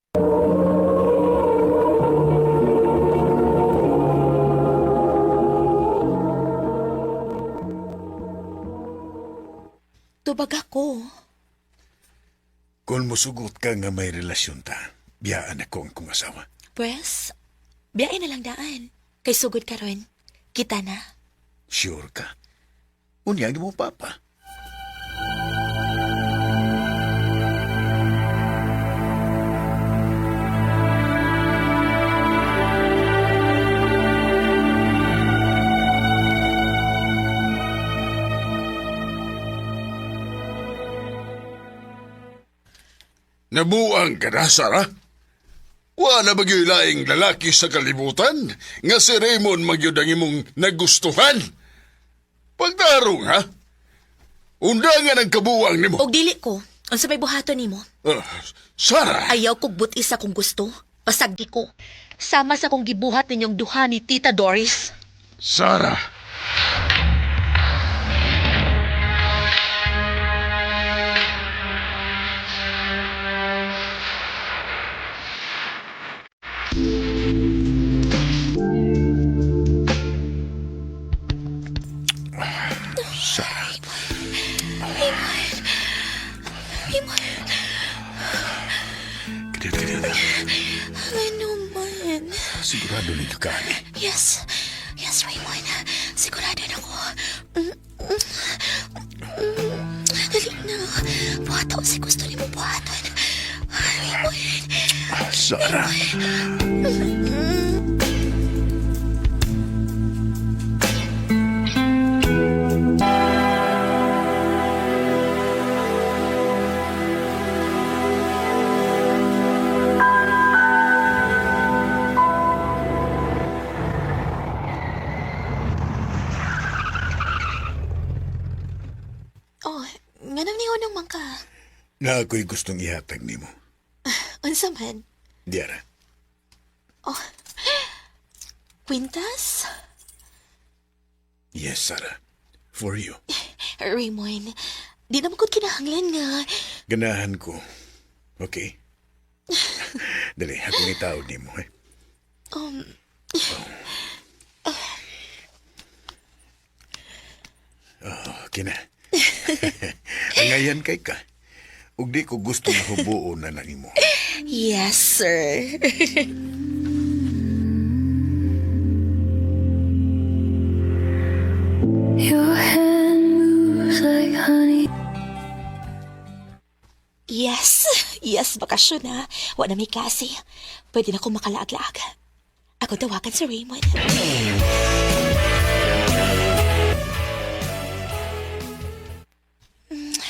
Tubag ako. Kung musugot ka nga may relasyon ta, biyaan ako ang kong asawa. Pues, biyain na lang daan. Kay sugod ka ron. Kita na. Sure ka? Unyagi mo, Papa. Nabuang ka na, Sarah? Wala laing lalaki sa kalibutan nga si Raymond magyud ang imong nagustuhan. Pagdarong, ha? Undangan ang kabuang nimo. Og dili ko. Unsa may buhaton nimo? Sarah! Ayaw kog butis akong gusto. Pasagdi ko. Sama sa kong gibuhat ninyong duha ni Tita Doris. Sarah! Sigurado ninyo ka, ani. Yes. Yes, Raymond. Sigurado na ako. Dali na. Buhaton si gusto ni mo buhaton. Raymond. Sarah. Oh, nga nang niunong man ka. Na ako'y gustong ihatag nimo. Unsa man? Diara. Oh, kwintas? Yes, Sarah. For you. Raymond, di naman ko kinahanglan nga. Ganahan ko. Okay? Dali, akong itawag nimo, eh. Okay na. Angayan kay ka. Ug di ko gusto na hubuon na nimo. Yes, sir. Your hand moves like honey. Yes. Yes, bakasyon na. Wa na may klase. Pwede na akong makalaag-laag. Ako tawagan si Raymond.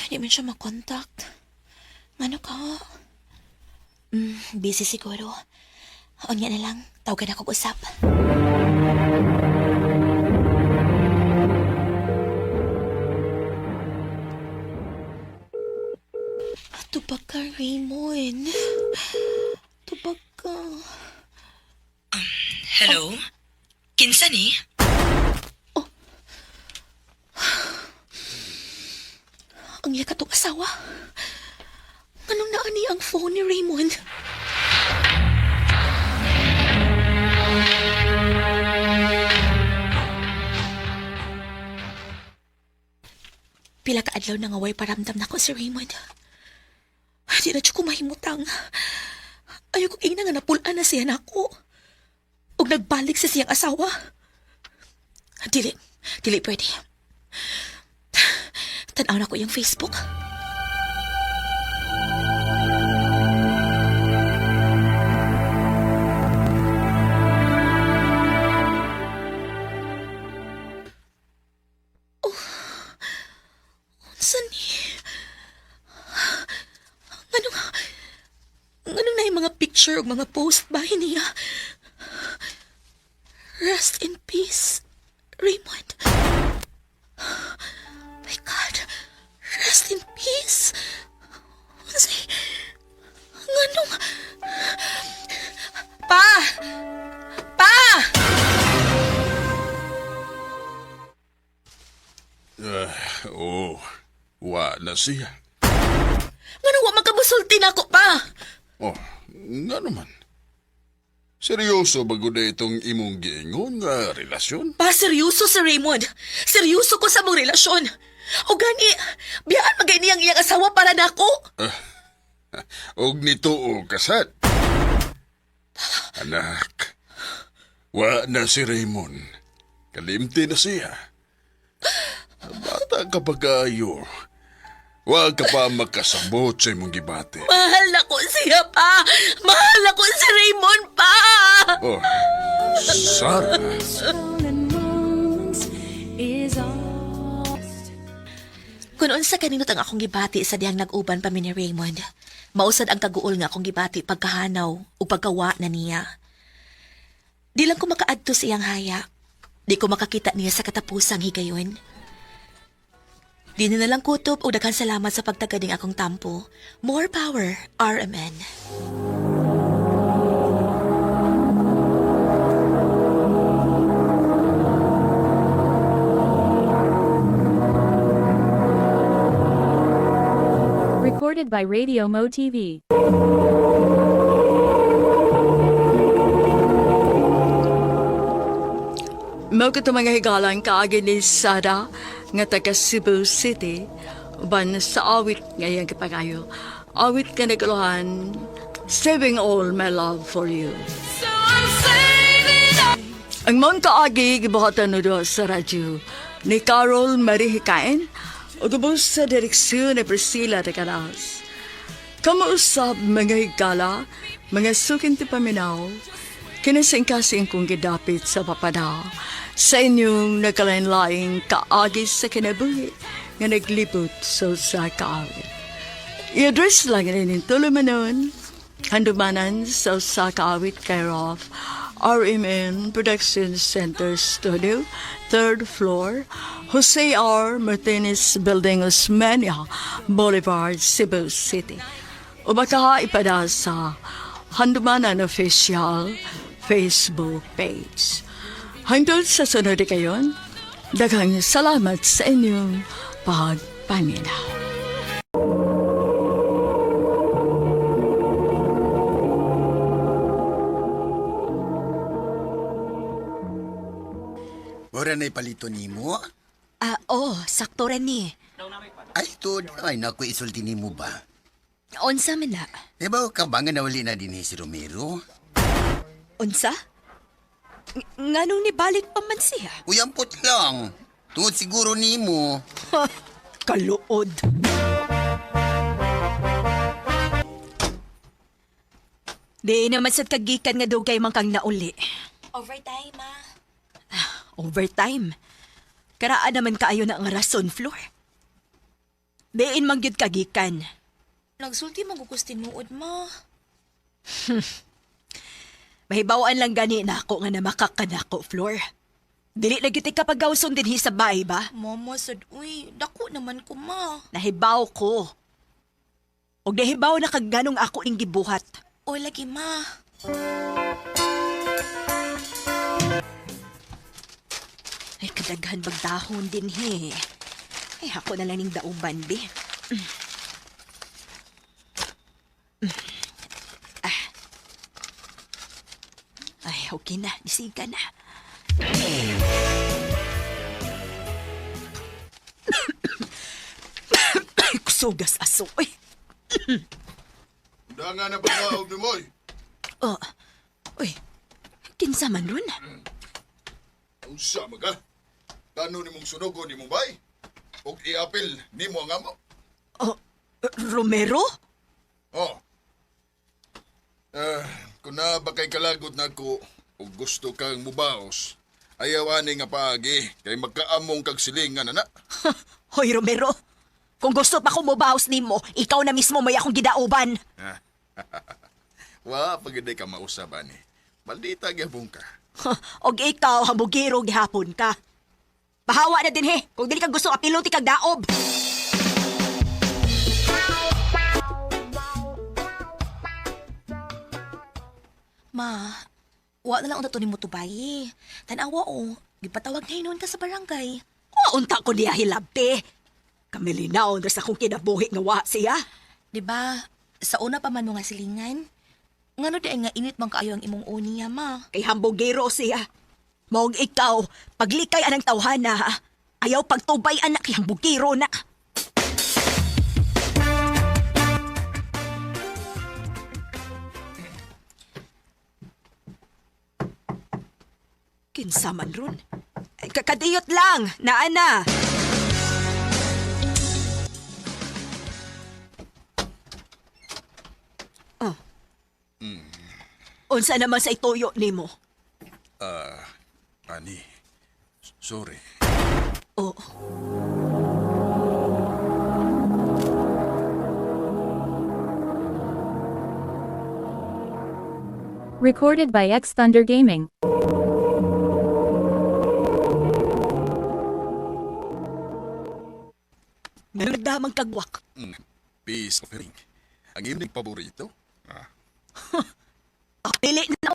Di man siya makontak. Ano ka? Busy siguro. O nga na lang, tawagan ako usap. Tubag ka, Raymond. Tubag ka. Hello? Kinsa ni? Ang yakatong asawa. Anong naani ang phone ni Raymond? Pila ka adlaw na nga way paramdam na ko si Raymond. Di na siya ko mahimutang. Ayaw kong ina nga napulaan na siya na ako. Ug nagbalik sa siyang asawa. Dili pwede. Tanaw na ko yung Facebook. Saan ni? Anong na yung mga picture o mga post ba niya? Rest in peace, Raymond. My God. Rest in peace. Say, anong... Pa! Wa na siya. Anong wa makabusulti na ako, pa? Oh, nga naman. Seryoso bago na itong imong giingon nga relasyon? Pa, seryoso si Raymond. Seryoso ko sa mong relasyon. O gani, biyaan magay niyang iyang asawa para na ako. Og nito o kasat. Anak, wa na si Raymond. Kalimti na siya. Bata ka pa kayo. Wa ka pa makasabot sa imong gibati. Mahal na ko siya, pa. Mahal na ko si Raymond, pa. Oh, Sarah. Kung unsa kanino tang akong gibati sa diyang nag-uban pa mi ni Raymond, mausad ang kaguol nga akong gibati pagkahanaw o pagkawa na niya. Di lang ko makaadto sa iyang haya. Di ko makakita niya sa katapusang higayon. Di na lang kutob o daghang salamat sa pagtagading akong tampo. More power, RMN. Recorded by Radio Mo TV. Mao ka mga higalan kaagi ni Sada nga taga Cebu City uban sa awit ngayang kapagayo. Awit ka naguluhan, saving all my love for you. So I'm saying Ang mga kaagi gibuhatan no doon sa radyo ni Carol Marie Hikain o gabos sa direksyon ni Priscilla de Canas. Kamuusap mga higala, mga suking tipaminaw, kinasingkasing kong gidapit sa papada sa inyong nagkalain-laing kaagi sa kinabuhi nga naglibot sa kaawit. I-address lang rin yung tulumanon, handumanan sa kaawit kay Rolf, RMN Production Center Studio, 3rd floor, Jose R. Martinez Building, Osmeña Boulevard, Cebu City. O baka ipada sa Handumanan Official Facebook page. Hangtod sa sunod kayon, daghang salamat sa inyong pagpaminaw. Wala na'y palito ni mo? Sakto rin ni. Ay, ito, ay naku, isulti ni mo ba? Unsa man na? Diba ka ba nga nawali na din si Romero? Unsa? Nganong nibalik pa man siya? Uyampot lang. Tungod siguro ni mo. Kaluod. Di naman sad kagikan nga dugay man kang nauli. Overtime, ma. Overtime. Karaan naman kaayo na ang rason, Flor. Diin man gyud kagikan. Nagsulti magugustin mood, ma. Mahibawaan lang gani na ako nga namakakanako, Flor. Dili na gyud kapag gawson dinhi sa bahay ba? Mama, sad, uy, dako naman ko, ma. Nahibaw ko. Og nahibaw na kag ganong ako ing gibuhat. O, lagi, ma. Ay, kadaghan bagdahon din, he. Ay, ako na lang ning dauban, be. Ay, okay na. Disiga na. Ay, kusugas aso, eh. Dangan na ba ni Moy? Uy, kinsa man ron? Ang sama ka? Tano ni mong sunugo ni mong bay? O iapil ni mo ang amo? Romero? Oh. Kung na ba kay kalagot na ko o gusto kang mubaos, ayaw ani nga paagi kay magkaamong kag silingan na. Hoy, Romero. Kung gusto pa ko mubaos nimo, ikaw na mismo may akong gidauban. Wa, pagiday ka mausaban eh. Maldita gyapon ka. Og ikaw, hambugiro gihapon ka. Bahawa na din, he. Kung dili kang gusto apiloti kag daob. Ma, wa na lang ang ni mo tubay. Tanawa, gipatawag na hinon ka sa barangay. Unta ko niya hilabte. Kamilinaw na sa kong kinabuhi nga wa siya. Diba, sa una pa man mo nga silingan, ngano di ay nga init man kaayo ang imong uniya, ma. Kay hambugiro siya. Maog ikaw, paglikay anang tawhana, ayaw pagtubay anak kay hambugiro na. Kinsa man ron? Kakadiyot lang, naana. Unsa naman sa ituyo nimo? Ani, sorry. Recorded by X Thunder Gaming. Nagdamang kagwak. Peace offering. Ang imong paborito? Pili na.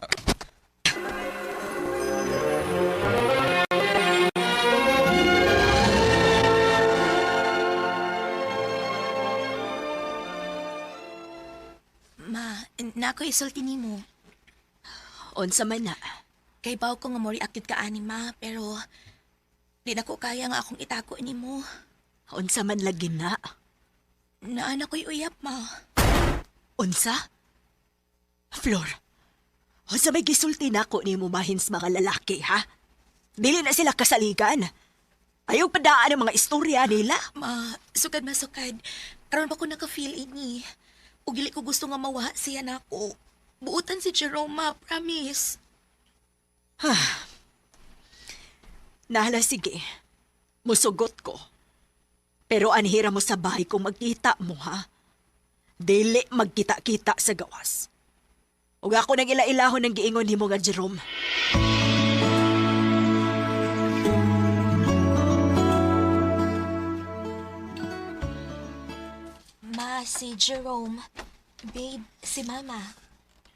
Ma, nako isulti ni mo. Unsa man na? Kay baw ko nga mo reacted ka ani, ma, pero di na ko kaya nga akong itako ni mo. Unsa man lagi na? Naana ko'y uyap, ma. Unsa? Flor, O sa may gisulti na ko ni mo mahins mga lalaki, ha? Dili na sila kasaligan. Ayaw padaan ang mga istorya nila. Ma, sukad masukad. Aron pa ko naka-feel ini. Ug dili ko gusto nga mawa siya nako. Buutan si Jerome, ma, promise. Nahala, sige. Musugot ko. Pero anhira mo sa bahay kung magkita mo, ha? Dili magkita-kita sa gawas. Ug ako nang ila-ilahon ng giingon ni mo nga Jerome. Ma, si Jerome. Babe, si Mama.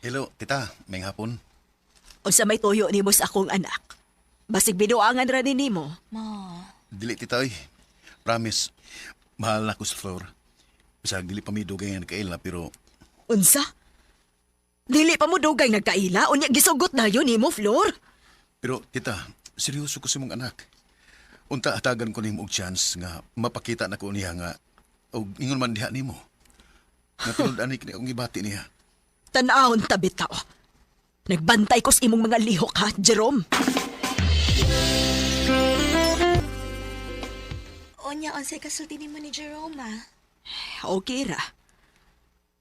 Hello, tita. May hapon. O sa may tuyo ni mo sa akong anak. Basig binuangan ra ni mo. Ma. Dili, tita, oy. Promise. Mahal na ko sa Flor. Bisag dili pa may dugay nga nagkaila, pero Unsa? Dili pa mo dugay nagkaila, unya gisugot na yun ni mo, Flor. Pero, tita, seryoso ko sa mong anak. Unta atagan ko nimo og chance nga mapakita na ko niya nga og ingon man diha nimo. Nga tinud-ani kini akong gibati niya. Tanahon ta bitaw. Nagbantay ko sa imong mga lihok, ha, Jerome. Onya, onsay kasulti ni mo ni Jerome, ma. Okay ra.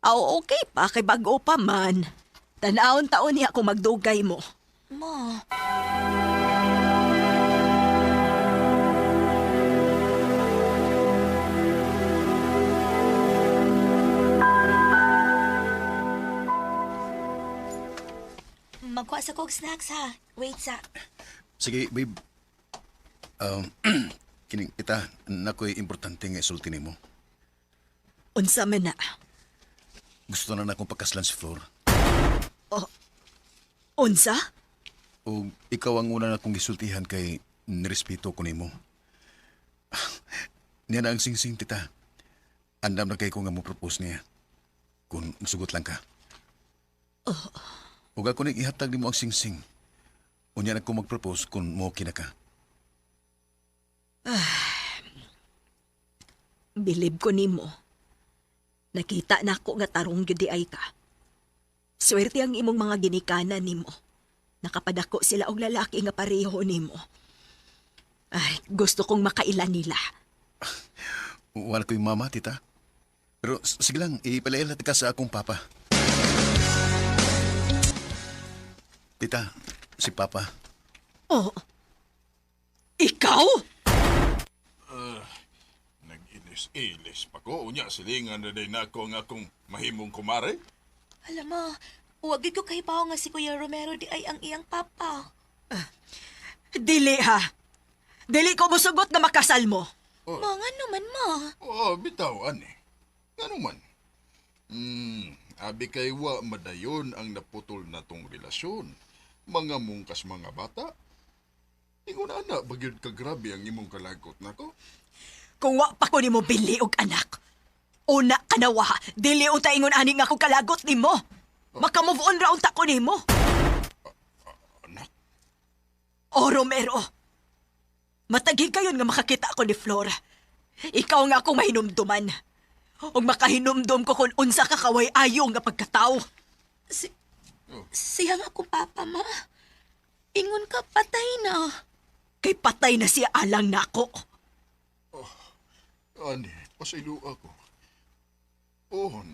Aw, okay pa, kay bago pa man. Tanahon taon niya kung magdugay mo. Ma. Magkuha sa kog snacks, ha? Wait, sa. Sige, babe. Kining kita, nako'y importante nga isulti nimo. Unsa man na. Gusto na akong pakaslan si Flor. Unsa? O ikaw ang una na kong gisultihan kay nirespeto ko nimo. Niya na ang singsing, tita. Andam na kay ko nga mo propose niya. Kung sugot lang ka. Huwag ako nang ihatag ni mo ang singsing. Unya na ko mag-propose kung mo kina ka. Bilib ko nimo. Nakita na ako nga tarong gudi ay ka. Swerte ang imong mga ginikanan nimo. Nakapadako sila og lalaki nga pareho nimo. Ay, gusto kong makailan nila. Wala ko yung mama, tita. Pero sige lang, ipalailat ka sa akong papa. Tita, si papa. Oh, ikaw? Nag-ilis-ilis pa ko. Unya, silingan na din ako nga akong mahimong kumare. Alam mo, huwag ko kay Pao nga si Kuya Romero di ay ang iyang papa. Dili ha. Dili ko musugot na makasal mo. Mga naman, ma. Bitaw, ani. Nga naman. Abi kay wa madayon ang naputol na tong relasyon. Mga mungkas mga bata. Ingon ana, bagyod ka grabe ang imong kalagot nako. Kung wa pa ko nimo bili og anak. Una kanawa, dili unta ingon ani nga akong kalagot nimo. Maka-move on ra unta ko nimo. Anak? O Romero. Matagi kayon nga makakita ako ni Flora. Ikaw nga akong mahinumduman. Og makahinumdum ko kung unsa ka kaway ayo nga pagkatao. Siya nga akong papa, ma. Ingon ka, patay na. Kay patay na siya alang nako. Ani, pasaylo ako.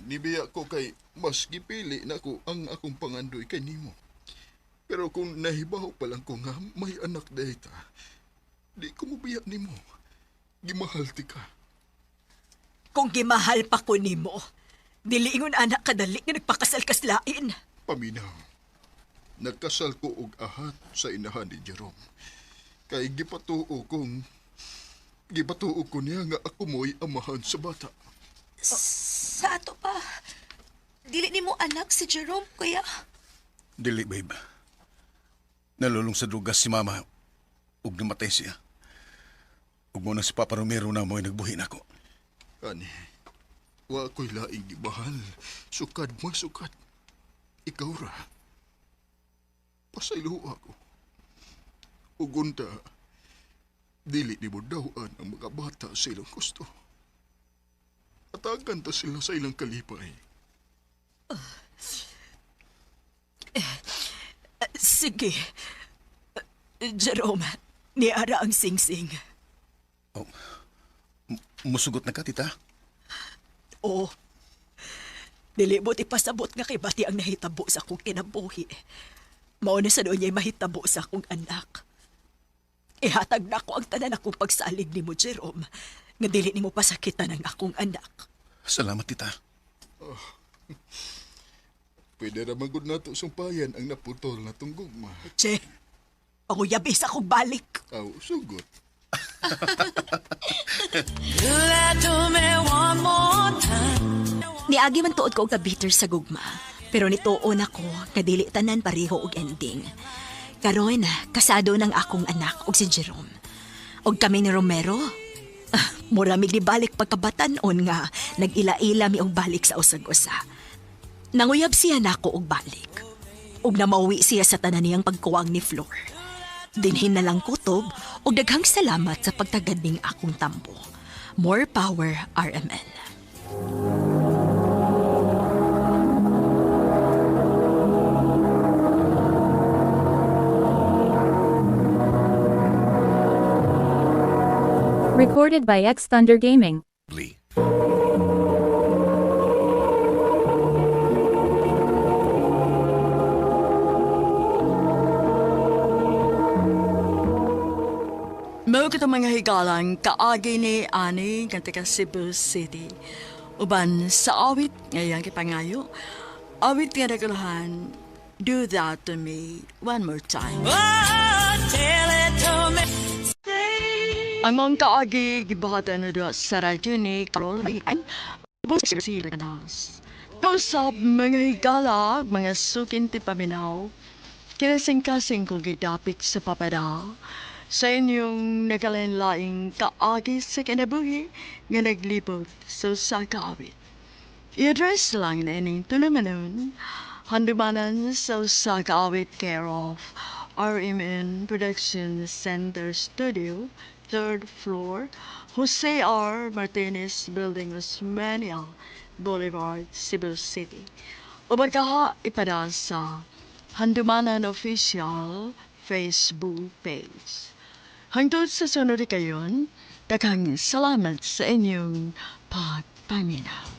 Nibiya ko kay mas gipili na ko ang akong pangandoy kay nimo. Pero kung nahibaw pa lang ko nga may anak dahita, di ko mubiya nimo. Gimahal ti ka. Kung gimahal pa ko nimo, dili ingon anak kadali nga nagpakasal kaslain. Paminaw, nagkasal ko og ahat sa inahan ni Jerome. Kay gipatuo ko niya nga ako mo'y amahan sa bata. Sa ato pa, dili ni mo anak si Jerome, kuya. Dili, babe. Nalulong sa drugas si mama. Ug namatay siya. Ug mo na si Papa Romero na mo'y nagbuhi na ko. Ani, wa ko'y laing gibahal. Sukad mo, sukad. Ikaw ra. Pasaylo ako. Ugunta, dili ni mo dawaan ang mga bata sa ilang gusto. Atagan ta sila sa ilang kalipay. Sige. Jerome, niara ang singsing. Musugot na ka, tita? Oo. Dilibot ipasabot nga kay bati ang nahitabo sa akong kinabuhi. Mauna sa doon niya'y mahitabo sa akong anak. Ihatag na ako ang tanan akong pagsalig ni mo, Jerome, nga dili ni mo pasakitan ang akong anak. Salamat, tita. Pwede na magod na to sumpayan ang naputol na tunggugma. Che, panguyabi sa akong balik. Aw, sugot. Niagi man tuod ko og bitter sa gugma. Pero nituon ako nga dili tanan pareho og ending. Karon, kasado ng akong anak og si Jerome. Og kami ni Romero. Muramig ni balik pagkabatan-on nga nag-ila-ila mi og balik sa usag-usa. Nanguyab siya nako og balik. Og namauwi siya sa tanan niyang pagkuwang ni Flor. Dinhin na lang kutob og daghang salamat sa pagtagad ning akong tambo. More power, RMN. Recorded by X Thunder Gaming. Mao kita mga higalang kaagi ni Ani nga taga Cebu City. Uban sa awit ngayang kipangayo, awit nga nagulahan, Do That To Me One More Time. Ang mga kaagi gibahatan na doon sa radyo ni Carol Mayan, bus sila kanas. Kausap mga higala, mga sukin ti paminaw, kinasing-kasing kong gidapik sa papadaw, sa inyong nagalinlaing kaagi sa kinabuhi nga naglibot sa sakawit. I-address lang na ining tulunganon, handumanan sa sakawit care of RMN Production Center Studio, 3rd floor, Jose R. Martinez Building, Osmania Boulevard, Cebu City. Ubagkaha ipada sa Handumanan Official Facebook page. Hangtod sa sunod kayon, daghang salamat sa inyong pagpaminaw.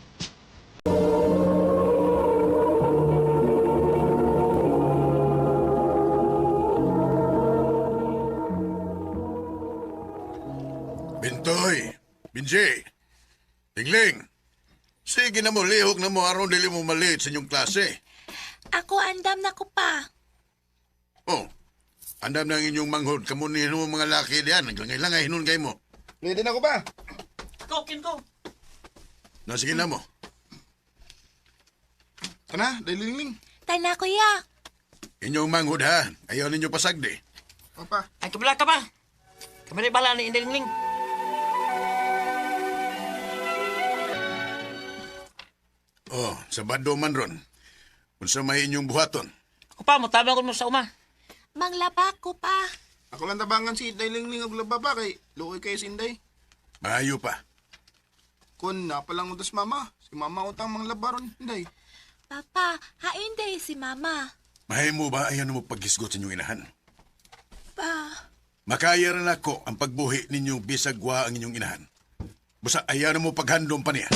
Bintoy, Binji, Tingling, sige na mo, lihok na mo aron dili mo malit sa inyong klase. Ako andam na ko pa. Oh, andam na ang inyong manghod, kamunin mo mga laki diyan, naglangay-langay hinun kay mo. Ready na ko ba? Kokin ko. No, sige na mo. Kana, daliling. Tana kuya. Inyong manghod ha, ayaw ninyo pasagdi. Papa. Ay, kabala ka ba? Kamari bala ni Indilingling. Oh, sa bado man ron. Unsa may inyong buhaton? Ako pa, mutabang ko mo sa uma. Manglaba ko pa. Ako lang tabangan si Dailingling og lababa kay luoy kay Sinday. Maayo pa. Kun napalang utos mama, si mama utang manglabaron, Inday. Papa, hain day si mama. Mahay mo ba ayaw mo paghisgot sa inyong inahan? Pa. Makaya rin ako ang pagbuhi ninyong bisagwa ang inyong inahan. Basta ayaw mo paghandom pa niya.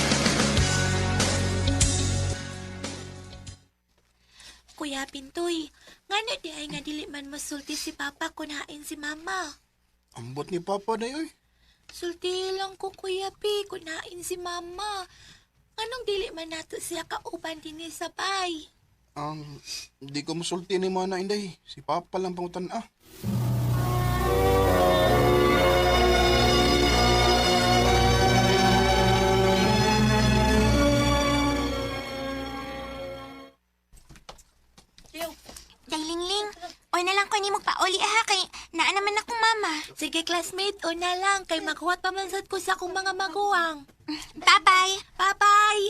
Kuya Pintoy, ngano di ay nga dili man masulti si Papa kung hain si Mama. Ambot ni Papa na yoy. Sulti lang ko, Kuya Pi, kung hain si Mama. Anong dili man nato siya kauban din sa bay? Di ko masulti ni Mana Inday. Si Papa lang pangutan ah. Dailingling, o na lang ko ni mo pauli kay naa naman akong mama. Sige classmate, o na lang kay maghuwat pa man sad ko sa akong mga maguwang. Bye-bye. Bye-bye.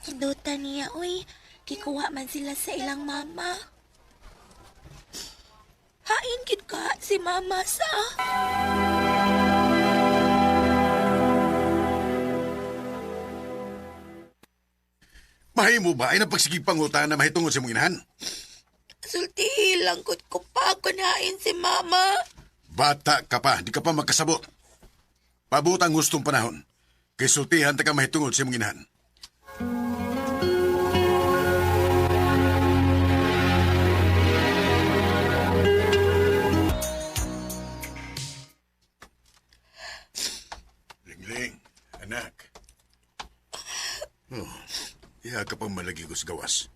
Hinduta niya, uy. Kikuha man sila sa ilang mama. Hain kid ka si mama sa... Mahimo ba ay napagsigig pangutan na mahitungod sa mong inahan? Sulti lang ko pa kunain si mama. Bata ka pa, di ka pa magkasabot. Pabuot ang gustong panahon. Kay sultihan ta ka mahitungod sa mong inahan. Lingling, anak. Oh, iya ka pang malagi ko sa gawas.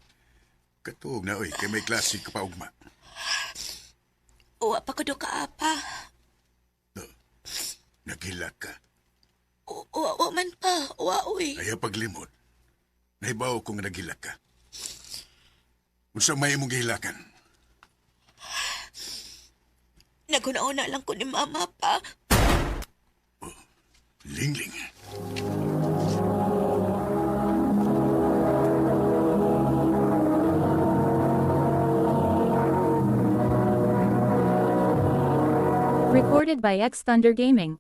Katuog na, oy, kay may klase ka pa ugma. Uwa pa ko do ka apa. Naghilak ka. Uwa man pa. Uwa uy. Kaya paglimod, nahibaw kong naghilak ka. Unsa may mong gihilakan? Naguna-una lang ko ni mama pa. Lingling. Recorded by X Thunder Gaming.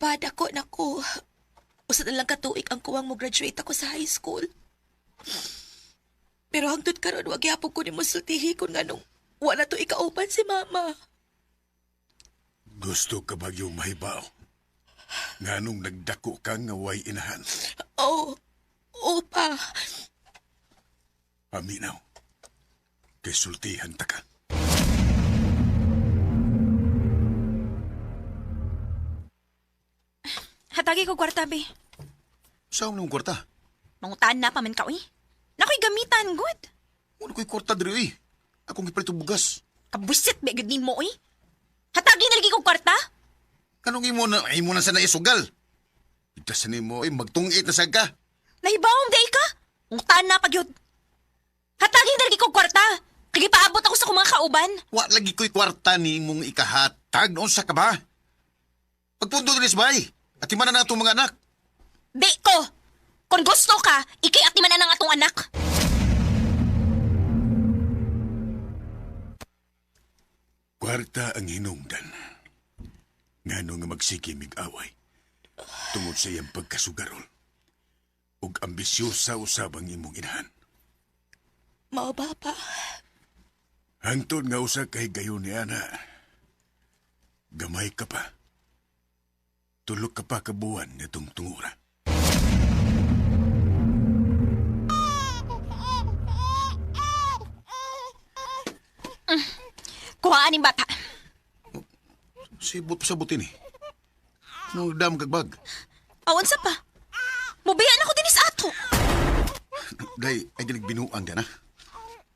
Padako na ko. Usa na lang katuig ang kuwang mo graduate ako sa high school. Pero hangtod karon wag yapon ko ni mo sultihi kung nganong wala to ikauban si mama. Gusto ka ba yung mahibaw? Nganong nagdako kang nga way inahan? Oh, opa. Paminaw. Kay sultihan ta ka. Hatagi ko kwarta, be. Saan mong kwarta? Mangutaan na pa man ka, uy. Nakoy gamitan, good. Ano ko'y kwarta diri, eh? Akong ipalit bugas. Kabwisit, be, good mo, uy. Hatagi na lagi ko kwarta. Kanong imo na sa naisugal? Itas ni mo, magtungit na sag ka. Nahibawang day ka. Mangutaan na pag yun. Hatagi na lagi ko kwarta. Kaya paabot ako sa kumang kauban. Wa lagi ko'y kwarta ni mong ikahatag noon sa ka ba? Pagpundo din isbay. At imanan na itong mga anak. Di ko! Kung gusto ka, ikiatiman na ng atong anak. Kwarta ang hinungdan. Ngano nga magsikimig away. Tungod sa iyang pagkasugarol. Ug ambisyosa usabang imong inahan. Mao ba pa? Hangtod nga usa kay gayon ni ana. Gamay ka pa. Tulog ka pa kabuan nitong tungura. Kuhaan ni bata. Sibot pa sa butin eh. No, dam kagbag. Awan sa pa. Mubiyan ako din sa ato. Day, ay ginagbinuang ka na.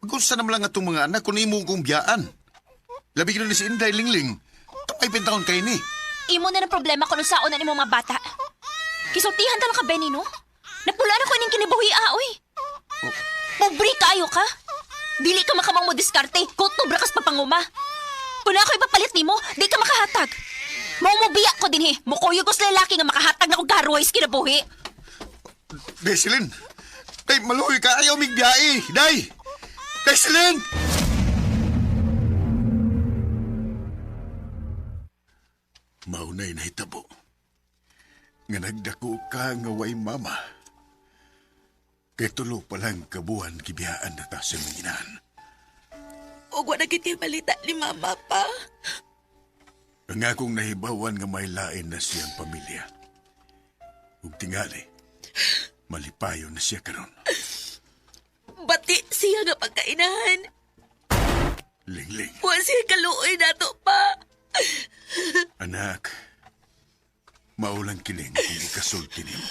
Magkunsa naman lang itong mga anak kung imo kong biyaan. Labi ka na si Inday Lingling. Itong ay pentahon kayo ni. Imo na ng problema kung saan na ni mga bata. Kisultihan talaga ka, Benny, no? Napula na ko ining kinibuhi, aoy. Pobre kayo ka. Dili ka makamang mo diskarte, kung tubrakas papanguma. Kung ako'y papalit ni mo, di ka makahatag. Maumubiya ko din, Mukuyo ko sa lalaki nga makahatag na kong garuways kinabuhi. Desilin, day, maluhoy ka, ayaw migbiyae, day! Desilin! Maunay na hitabo. Nga nagdako ka nga way mama. Kay tulo palang kabuhan kibiyaan na ta sa mong inahan. Ug wala gid balita ni mama pa. Ang akong nahibawan nga may lain na siyang pamilya. Ug tingali, malipayo na siya karon. Bati siya nga pagkainahan. Lingling. Wa siya kaluoy nato pa. Anak, maulang kining kung ikasulti nimo.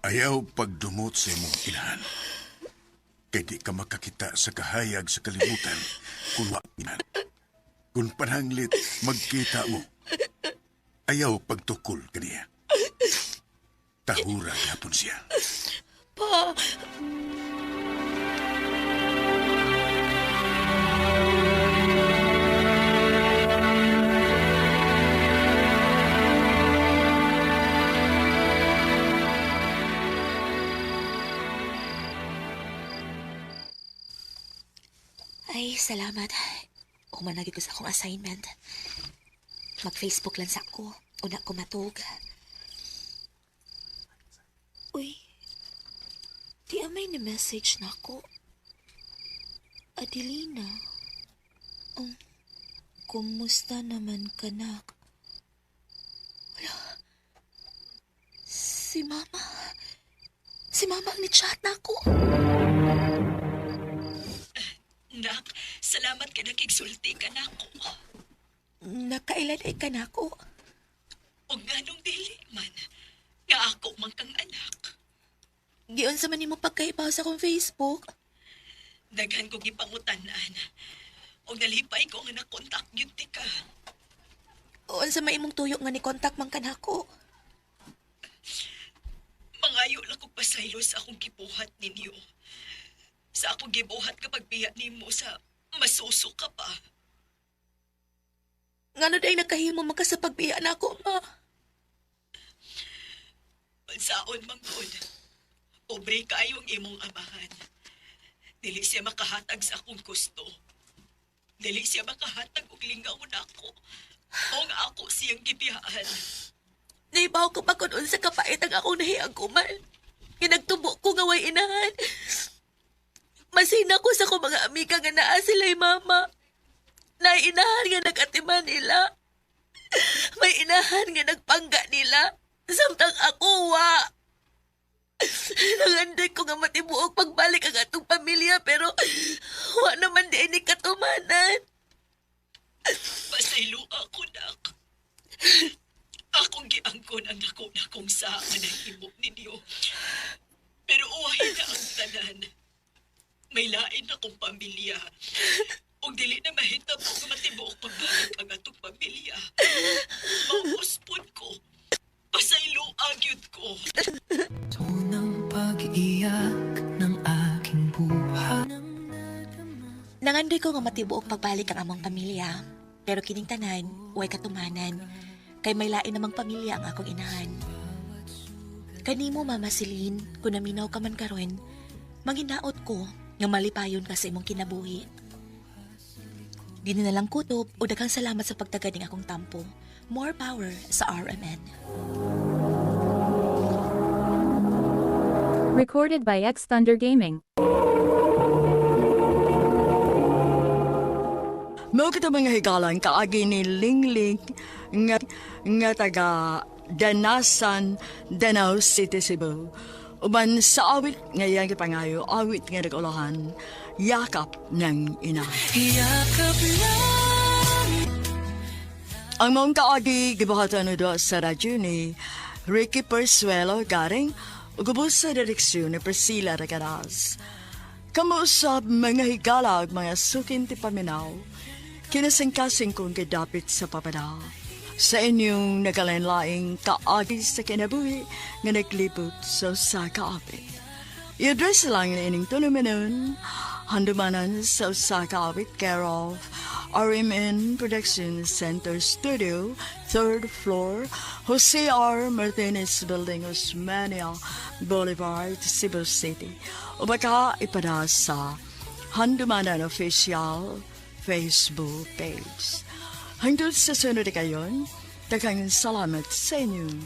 Ayaw pagdumot sa imong inahan. Kay di ka makakita sa kahayag sa kalibutan kung wakinan. Kung pananglit, magkita mo. Ayaw pagtukol kaniya. Tahura yapon siya. Pa. Ay, salamat. Humanagi ko sa akong assignment. Mag-Facebook lang sa ako. Una ko matug. Uy, di amay na message na ako. Adelina. Kumusta naman ka, nak? Wala. Si Mama. Si Mama ang ni-chat na ako. Nak, salamat ka nakigsulti ka na ako. Nakailanay ka na ako. O ganong dili man, nga ako man kang anak. Giyon sa man mo pagkaibaw sa akong Facebook. Daghan ko gipangutanan. O nalipay ko nga na-contact yun ti ka. O sa may imong tuyok nga ni kontak man ka na ako. Mangayo lang kong pasaylo sa akong gibuhat ninyo. Sa akong gibuhat kapag biya nimo sa masuso ka pa. Ngano day nakahimo man ka sa pagbiya na ako, ma? Pansaon mangkod. Pobre kayong imong amahan. Dili siya makahatag sa akong gusto. Dili siya makahatag og lingaw na ako. O nga ako siyang gibiyaan. Naibaw ko pa kung unsa kapait ang akong nahiaguman. Kinagtubo ko nga way inahan. Masina ko sa ko mga amiga nga naa sila'y mama. Nainahan nga nag-atiman nila. May inahan nga nagpangga nila. Samtang ako, wa. Nanganday ko nga matibuok pagbalik ang atong pamilya pero wa naman di ni katumanan. Pasaylo ako, nak. Akong giangkon ang nakong saan na himok ninyo. Pero uwahin na ang tanan. May lain akong pamilya. O dili na mahitap ko nga matibuok pagbalik ang atong pamilya. Mauuspon ko. Pasaylo agyod ko. Tunang pag-iyak ng aking buhay. Nangandoy ko nga matibuok pagbalik ang among pamilya. Pero kining tanan, way katumanan. Kay may lain namang pamilya ang akong inahan. Kanimo, Mama Celine, kung naminaw ka man karon, manginaot ko nga malipayon ka sa imong kinabuhi. Di na lang kutob o daghang salamat sa pagtaganing akong tampo. More power sa RMN. Recorded by X Thunder Gaming. Mo kita mga higalan kaagi ni Lingling nga taga Danasan, Danau City, Cebu. Uban sa awit ngayon kipangayo, awit nga nag-ulahan, yakap ng ina. Yakap lang. Ang mong kaagi gibuhatan do sa radyo ni Ricky Persuelo garing ugubos sa direksyon ni Priscilla Regadas. Kamuusap mga higala mga sukin ti paminaw, kinasingkasing kong kadapit sa papada. Sa inyong nagalanlaing kaagi sa kinabuhi nga naglibot sa kaapit. I-address lang na ining tulumanon, handumanan sa kaapit care of RMN Production Center Studio, 3rd floor, Jose R. Martinez Building, Osmania Boulevard, Cebu City. O baka ipada sa Handumanan Official Facebook page. Hanggang sa sunod kayon, daghang salamat sa inyong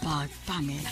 pagpamilya.